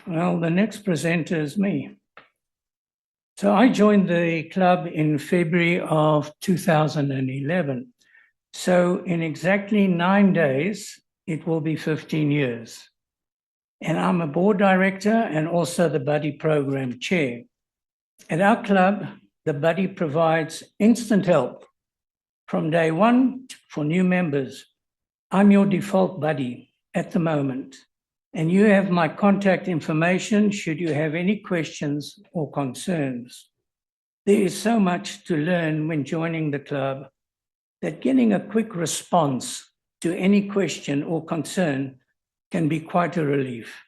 Well, the next presenter is me. So I joined the club in February of 2011. So in exactly 9 days, it will be 15 years. And I'm a board director and also the Buddy Program chair. At our club, the Buddy provides instant help from day one for new members. I'm your default buddy at the moment, and you have my contact information should you have any questions or concerns. There is so much to learn when joining the club that getting a quick response to any question or concern can be quite a relief.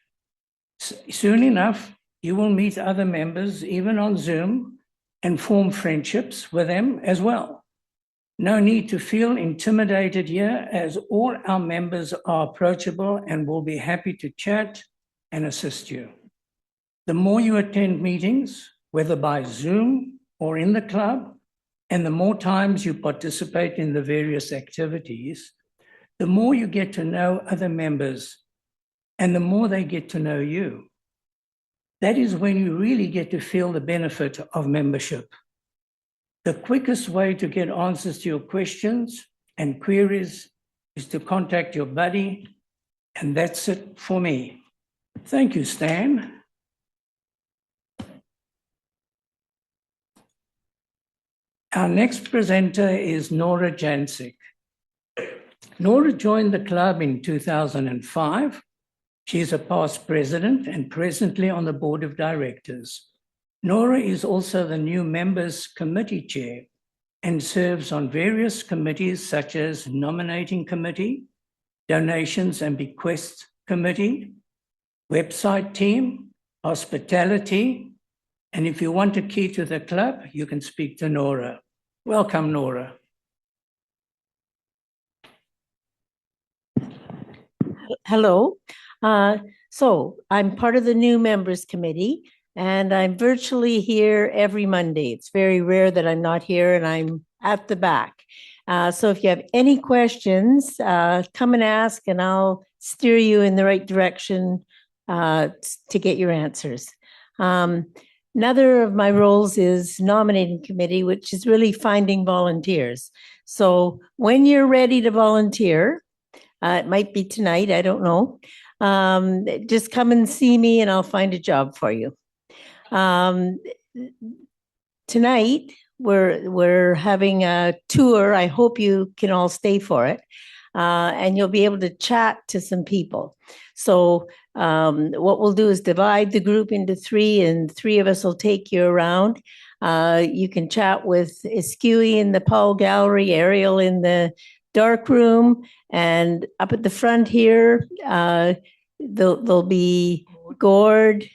Soon enough, you will meet other members, even on Zoom, and form friendships with them as well. No need to feel intimidated here, as all our members are approachable and will be happy to chat and assist you. The more you attend meetings, whether by Zoom or in the club, and the more times you participate in the various activities, the more you get to know other members and the more they get to know you. That is when you really get to feel the benefit of membership. The quickest way to get answers to your questions and queries is to contact your buddy, and that's it for me. Thank you, Stan. Our next presenter is Nora Jancic. Nora joined the club in 2005. She is a past president and presently on the board of directors. Nora is also the new members committee chair and serves on various committees such as nominating committee, donations and bequests committee, website team, hospitality, and if you want a key to the club, you can speak to Nora. Welcome, Nora. Hello. So I'm part of the new members committee, and I'm virtually here every Monday. It's very rare that I'm not here and I'm at the back. So if you have any questions, come and ask and I'll steer you in the right direction to get your answers. Another of my roles is nominating committee, which is really finding volunteers. So when you're ready to volunteer, it might be tonight, I don't know. Just come and see me and I'll find a job for you. Tonight, we're having a tour. I hope you can all stay for it. And you'll be able to chat to some people. So what we'll do is divide the group into three, and three of us will take you around. You can chat with Iskui in the Paul Gallery, Ariel in the dark room, and up at the front here, there'll be Gord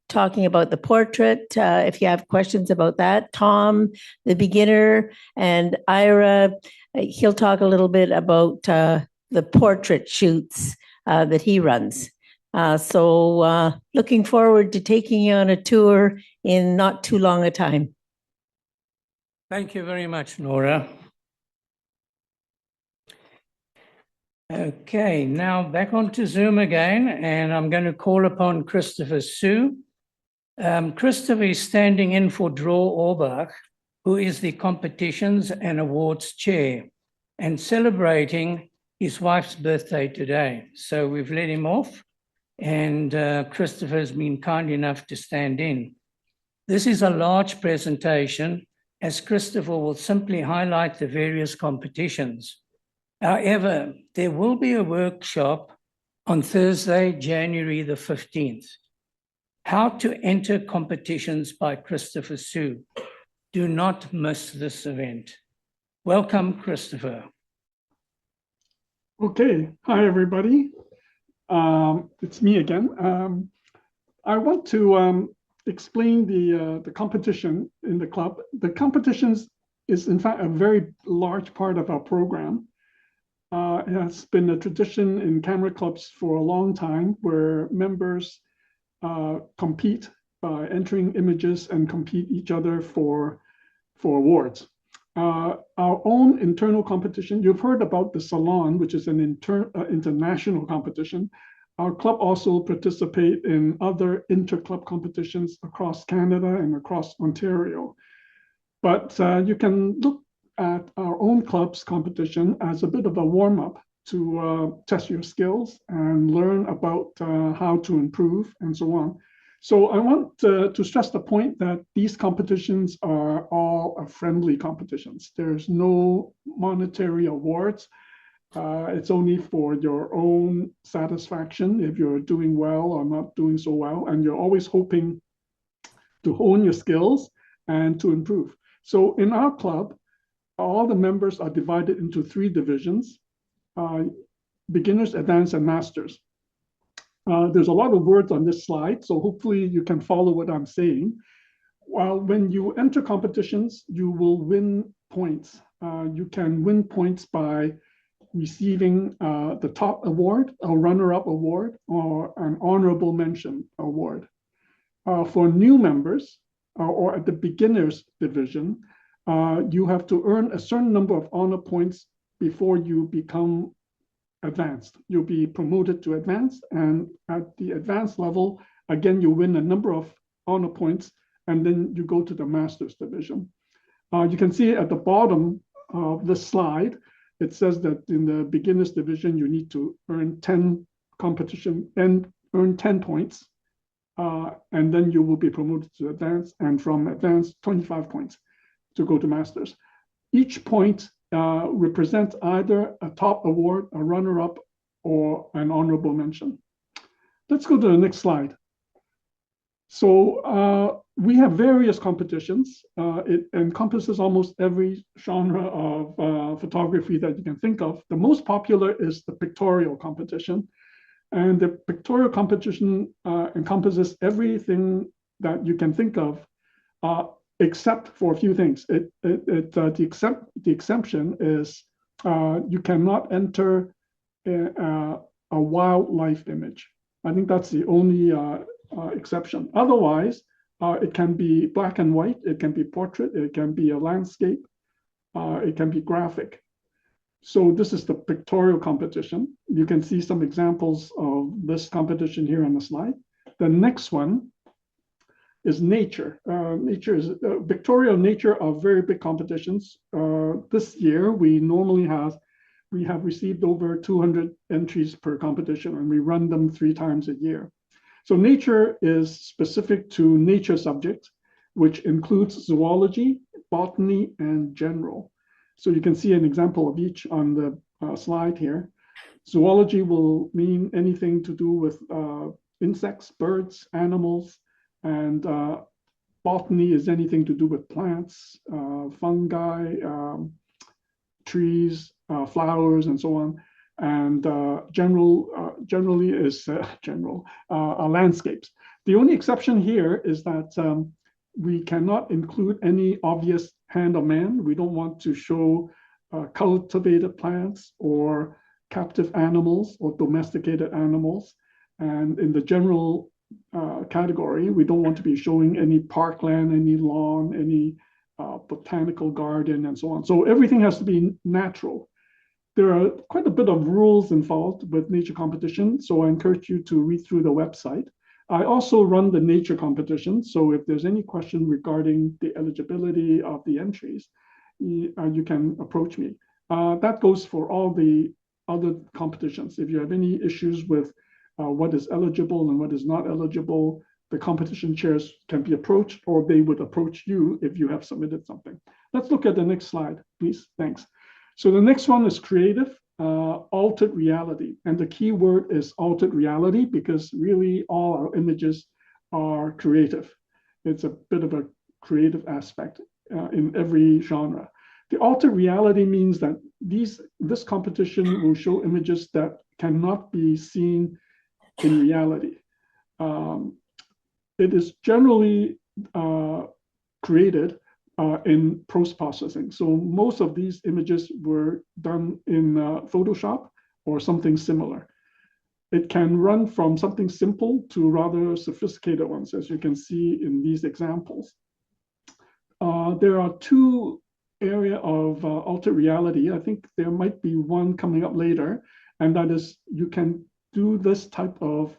talking about the portrait. If you have questions about that, Tom, the beginner, and Ira, he'll talk a little bit about the portrait shoots that he runs. So looking forward to taking you on a tour in not too long a time. Thank you very much, Nora. Okay, now back onto Zoom again, and I'm going to call upon Christopher Sue. Christopher is standing in for Dror Orbach, who is the competitions and awards chair, and celebrating his wife's birthday today. So we've let him off, and Christopher has been kind enough to stand in. This is a large presentation, as Christopher will simply highlight the various competitions. However, there will be a workshop on Thursday, January the 15th. How to enter competitions by Christopher Sue. Do not miss this event. Welcome, Christopher. Okay, hi everybody. It's me again. I want to explain the competition in the club. The competitions is in fact a very large part of our program. It has been a tradition in camera clubs for a long time where members compete by entering images and compete each other for awards. Our own internal competition, you've heard about the Salon, which is an international competition. Our club also participate in other inter-club competitions across Canada and across Ontario. But you can look at our own club's competition as a bit of a warm-up to test your skills and learn about how to improve and so on. So I want to stress the point that these competitions are all friendly competitions. There's no monetary awards. It's only for your own satisfaction if you're doing well or not doing so well, and you're always hoping to hone your skills and to improve. So in our club, all the members are divided into 3 divisions: beginners, advanced, and masters. There's a lot of words on this slide, so hopefully you can follow what I'm saying. Well, when you enter competitions, you will win points. You can win points by receiving the top award, a runner-up award, or an honorable mention award. For new members, or at the beginners division, you have to earn a certain number of honor points before you become advanced. You'll be promoted to advanced, and at the advanced level, again, you win a number of honor points, and then you go to the masters division. You can see at the bottom of the slide, it says that in the beginners division, you need to earn 10 competition and earn 10 points, and then you will be promoted to advanced, and from advanced, 25 points to go to masters. Each point represents either a top award, a runner-up, or an honorable mention. Let's go to the next slide. So we have various competitions. It encompasses almost every genre of photography that you can think of. The most popular is the pictorial competition. And the pictorial competition encompasses everything that you can think of, except for a few things. The exemption is you cannot enter a wildlife image. I think that's the only exception. Otherwise, it can be black and white, it can be portrait, it can be a landscape, it can be graphic. So this is the pictorial competition. You can see some examples of this competition here on the slide. The next one is nature. Pictorial and nature are very big competitions. This year, we have received over 200 entries per competition, and we run them 3 times a year. So nature is specific to nature subjects, which includes zoology, botany, and general. So you can see an example of each on the slide here. Zoology will mean anything to do with insects, birds, animals, and botany is anything to do with plants, fungi, trees, flowers, and so on. And generally is landscapes. The only exception here is that we cannot include any obvious hand of man. We don't want to show cultivated plants or captive animals or domesticated animals. And in the general category, we don't want to be showing any parkland, any lawn, any botanical garden, and so on. So everything has to be natural. There are quite a bit of rules involved with nature competition, so I encourage you to read through the website. I also run the nature competition, so if there's any question regarding the eligibility of the entries, you can approach me. That goes for all the other competitions. If you have any issues with what is eligible and what is not eligible, the competition chairs can be approached, or they would approach you if you have submitted something. Let's look at the next slide, please. Thanks. So the next one is creative, altered reality. And the key word is altered reality because really all our images are creative. It's a bit of a creative aspect in every genre. The altered reality means that this competition will show images that cannot be seen in reality. It is generally created in post-processing. So most of these images were done in Photoshop or something similar. It can run from something simple to rather sophisticated ones, as you can see in these examples. There are two areas of altered reality. I think there might be one coming up later, and that is you can do this type of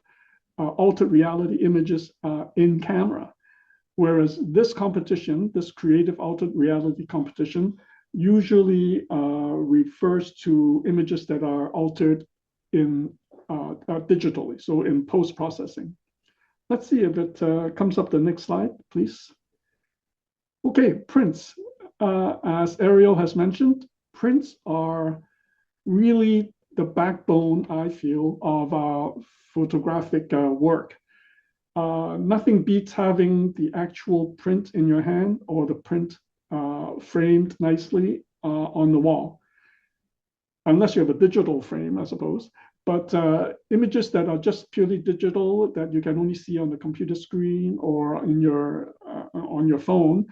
altered reality images in camera. Whereas this competition, this creative altered reality competition, usually refers to images that are altered in digitally, so in post-processing. Let's see if it comes up the next slide, please. Okay, prints. As Ariel has mentioned, prints are really the backbone, I feel, of our photographic work. Nothing beats having the actual print in your hand or the print framed nicely on the wall, unless you have a digital frame, I suppose. But images that are just purely digital, that you can only see on the computer screen or in your on your phone,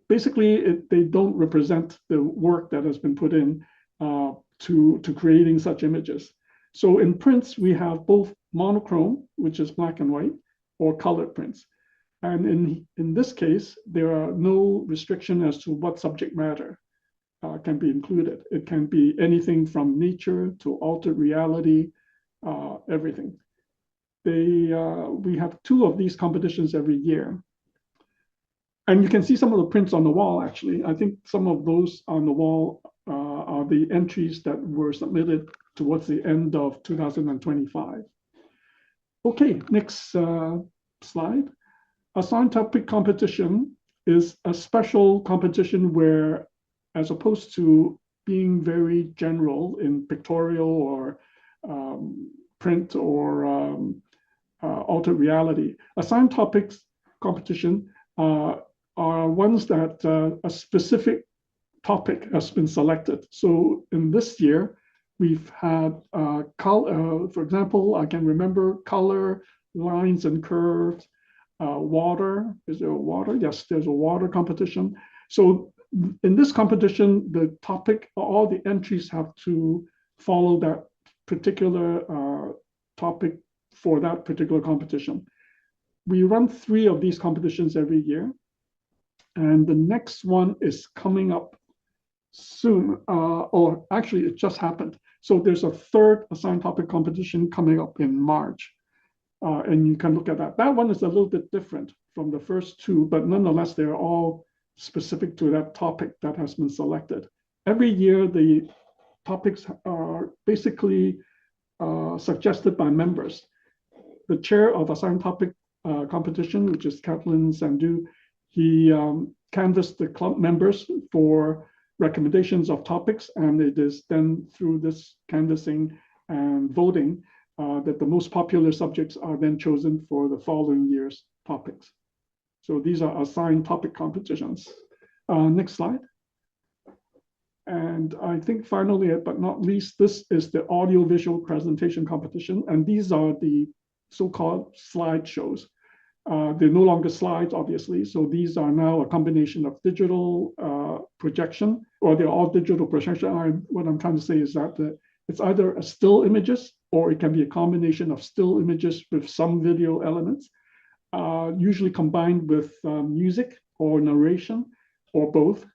basically they don't represent the work that has been put in to creating such images. So in prints, we have both monochrome, which is black and white, or colored prints. And in this case, there are no restriction as to what subject matter can be included. It can be anything from nature to altered reality, everything. We have two of these competitions every year. And you can see some of the prints on the wall, actually. I think some of those on the wall are the entries that were submitted towards the end of 2025. Okay, next slide. Assigned topic competition is a special competition where, as opposed to being very general in pictorial or print or altered reality, assigned topics competition are ones that a specific topic has been selected. So in this year, we've had color, for example, I can remember color, lines and curves, water. Is there a water? Yes, there's a water competition. So in this competition, the topic, all the entries have to follow that particular topic for that particular competition. We run 3 of these competitions every year. And the next one is coming up soon, or actually it just happened. So there's a 3rd assigned topic competition coming up in March. And you can look at that. That one is a little bit different from the first 2, but nonetheless, they're all specific to that topic that has been selected. Every year, the topics are basically suggested by members. The chair of assigned topic competition, which is Kathleen Sandu, he canvassed the club members for recommendations of topics, and it is then through this canvassing and voting that the most popular subjects are then chosen for the following year's topics. So these are assigned topic competitions. Next slide. And I think finally, but not least, this is the audiovisual presentation competition. And these are the so-called slideshows. They're no longer slides, obviously. So these are now a combination of digital projection, or they're all digital projection. What I'm trying to say is that it's either a still images, or it can be a combination of still images with some video elements, usually combined with music or narration, or both.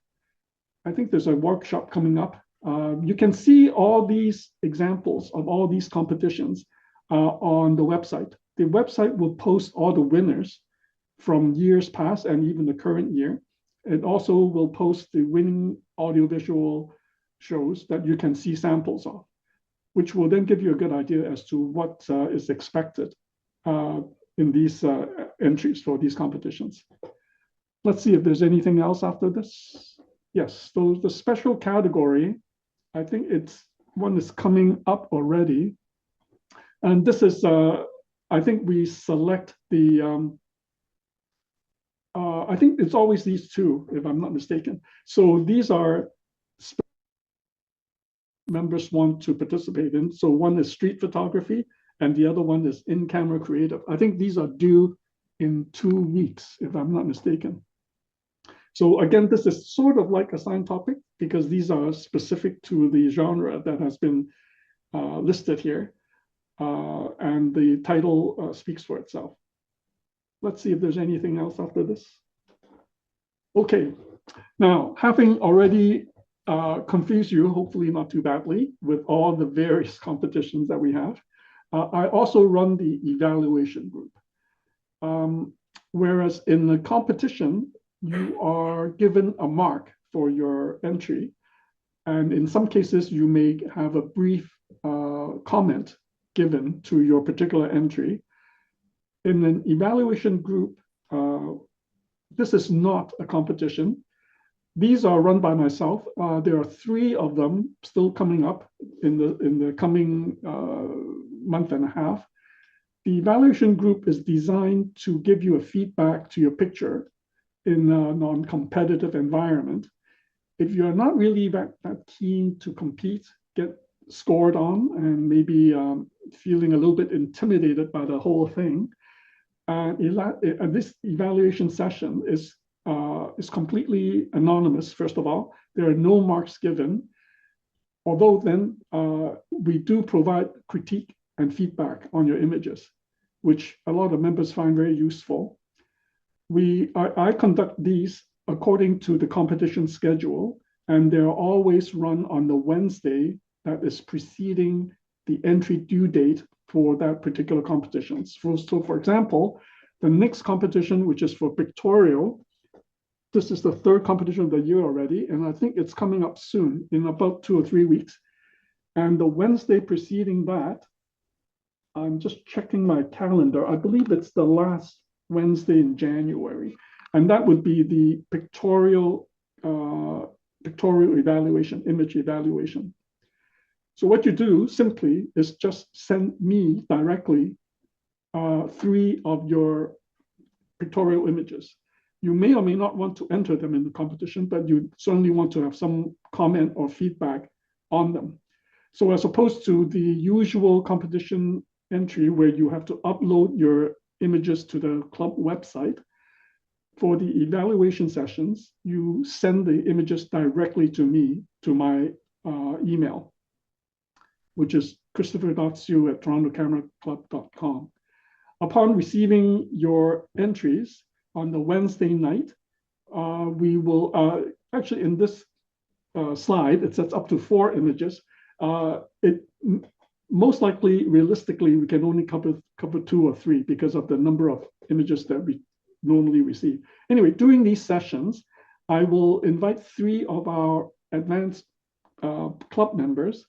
I think there's a workshop coming up. You can see all these examples of all these competitions on the website. The website will post all the winners from years past and even the current year. It also will post the winning audiovisual shows that you can see samples of, which will then give you a good idea as to what is expected in these entries for these competitions. Let's see if there's anything else after this. Yes, so the special category, I think one is coming up already. And this is, I think we select the, I think it's always these 2, if I'm not mistaken. So these are members want to participate in. So one is street photography and the other one is in-camera creative. I think these are due in 2 weeks, if I'm not mistaken. So again, this is sort of like assigned topic because these are specific to the genre that has been listed here. and the title speaks for itself. Let's see if there's anything else after this. Okay, now having already confused you, hopefully not too badly, with all the various competitions that we have, I also run the evaluation group. Whereas in the competition, you are given a mark for your entry. And in some cases, you may have a brief comment given to your particular entry. In an evaluation group, this is not a competition. These are run by myself. There are 3 of them still coming up in the coming month and a half. The evaluation group is designed to give you a feedback to your picture in a non-competitive environment. If you're not really that keen to compete, get scored on, and maybe feeling a little bit intimidated by the whole thing, this evaluation session is completely anonymous, first of all. There are no marks given, although then we do provide critique and feedback on your images, which a lot of members find very useful. I conduct these according to the competition schedule, and they're always run on the Wednesday that is preceding the entry due date for that particular competition. So for example, the next competition, which is for pictorial, this is the 3rd competition of the year already, and I think it's coming up soon, in about 2 or 3 weeks. And the Wednesday preceding that, I'm just checking my calendar. I believe it's the last Wednesday in January, and that would be the pictorial evaluation, image evaluation. So what you do simply is just send me directly 3 of your pictorial images. You may or may not want to enter them in the competition, but you certainly want to have some comment or feedback on them. So as opposed to the usual competition entry where you have to upload your images to the club website, for the evaluation sessions, you send the images directly to me, to my email, which is christopher.sue@torontocamera.club.com. Upon receiving your entries on the Wednesday night, we will, actually in this slide, it says up to 4 images. Most likely, realistically, we can only cover 2 or 3 because of the number of images that we normally receive. Anyway, during these sessions, I will invite 3 of our advanced club members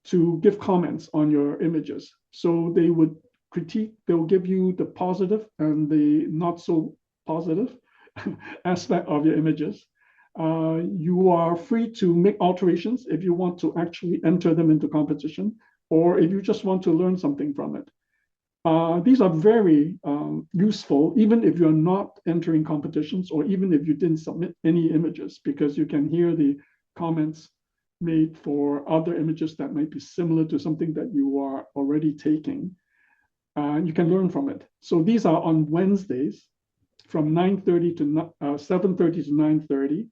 to give comments on your images. So they would critique, they'll give you the positive and the not so positive aspect of your images. You are free to make alterations if you want to actually enter them into competition, or if you just want to learn something from it. These are very useful, even if you're not entering competitions, or even if you didn't submit any images, because you can hear the comments made for other images that might be similar to something that you are already taking. You can learn from it. So these are on Wednesdays from 9:30 to 7:30 to 9:30.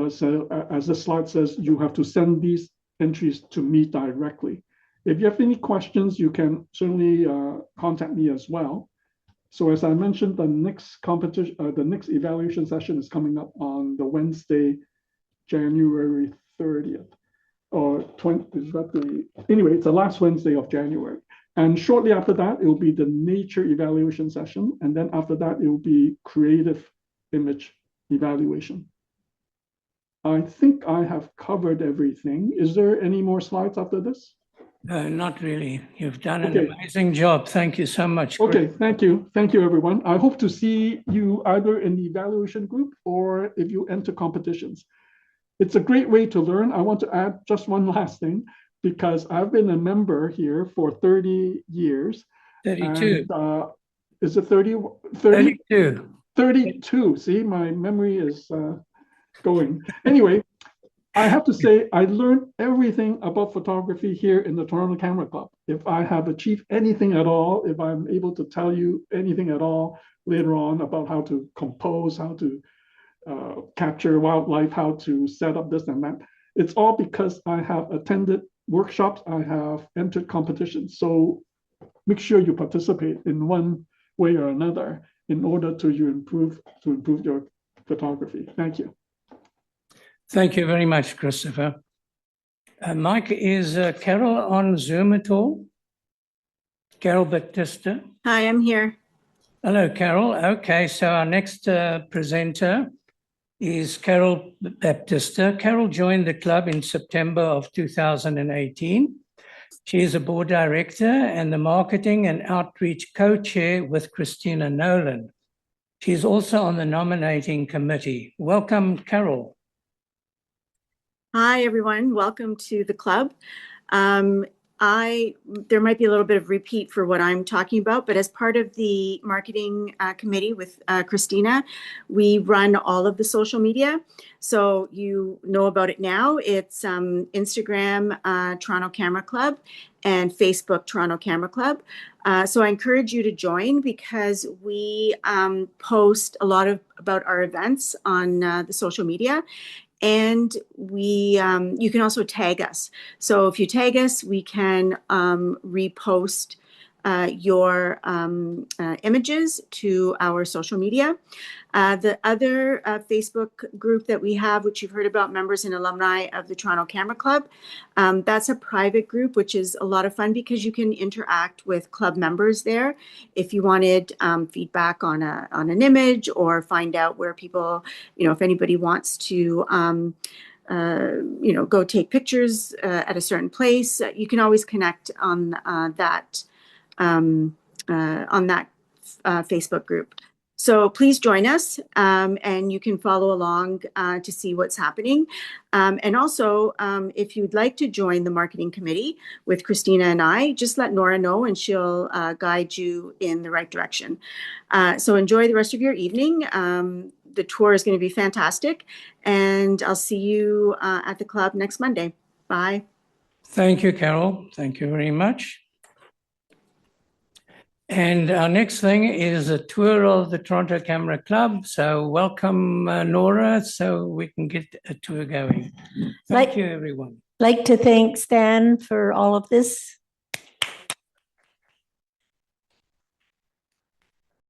So as the slide says, you have to send these entries to me directly. If you have any questions, you can certainly contact me as well. So as I mentioned, the next competition, the next evaluation session is coming up on the Wednesday, January 30th, or 20th. Is that the, anyway, it's the last Wednesday of January. And shortly after that, it will be the nature evaluation session. And then after that, it will be creative image evaluation. I think I have covered everything. Is there any more slides after this? Not really. You've done an amazing job. Thank you so much. Chris. Okay, thank you. Thank you, everyone. I hope to see you either in the evaluation group or if you enter competitions. It's a great way to learn. I want to add just one last thing, because I've been a member here for 30 years. 32. And, is it 30? 32. 32. See, my memory is going. Anyway, I have to say, I learned everything about photography here in the Toronto Camera Club. If I have achieved anything at all, if I'm able to tell you anything at all later on about how to compose, how to capture wildlife, how to set up this and that, it's all because I have attended workshops, I have entered competitions. So make sure you participate in one way or another in order to improve your photography. Thank you. Thank you very much, Christopher. Mike, is Carol on Zoom at all? Carol Baptista? Hi, I'm here. Hello, Carol. Okay, so our next presenter is Carol Baptista. Carol joined the club in September of 2018. She is a board director and the marketing and outreach co-chair with Christina Nolan. She's also on the nominating committee. Welcome, Carol. Hi, everyone. Welcome to the club. There might be a little bit of repeat for what I'm talking about, but as part of the marketing committee with Christina, we run all of the social media. So you know about it now. It's Instagram, Toronto Camera Club, and Facebook, Toronto Camera Club. So I encourage you to join because we post a lot about our events on the social media. And you can also tag us. So if you tag us, we can repost your images to our social media. The other Facebook group that we have, which you've heard about, members and alumni of the Toronto Camera Club, that's a private group, which is a lot of fun because you can interact with club members there. If you wanted feedback on an image or find out where people, if anybody wants to go take pictures at a certain place, you can always connect on that Facebook group. So please join us and you can follow along to see what's happening. And also, if you'd like to join the marketing committee with Christina and I, just let Nora know and she'll guide you in the right direction. So enjoy the rest of your evening. The tour is going to be fantastic. And I'll see you at the club next Monday. Bye. Thank you, Carol. Thank you very much. And our next thing is a tour of the Toronto Camera Club. So welcome, Nora, so we can get a tour going. Thank you, everyone. Like to thank Stan for all of this.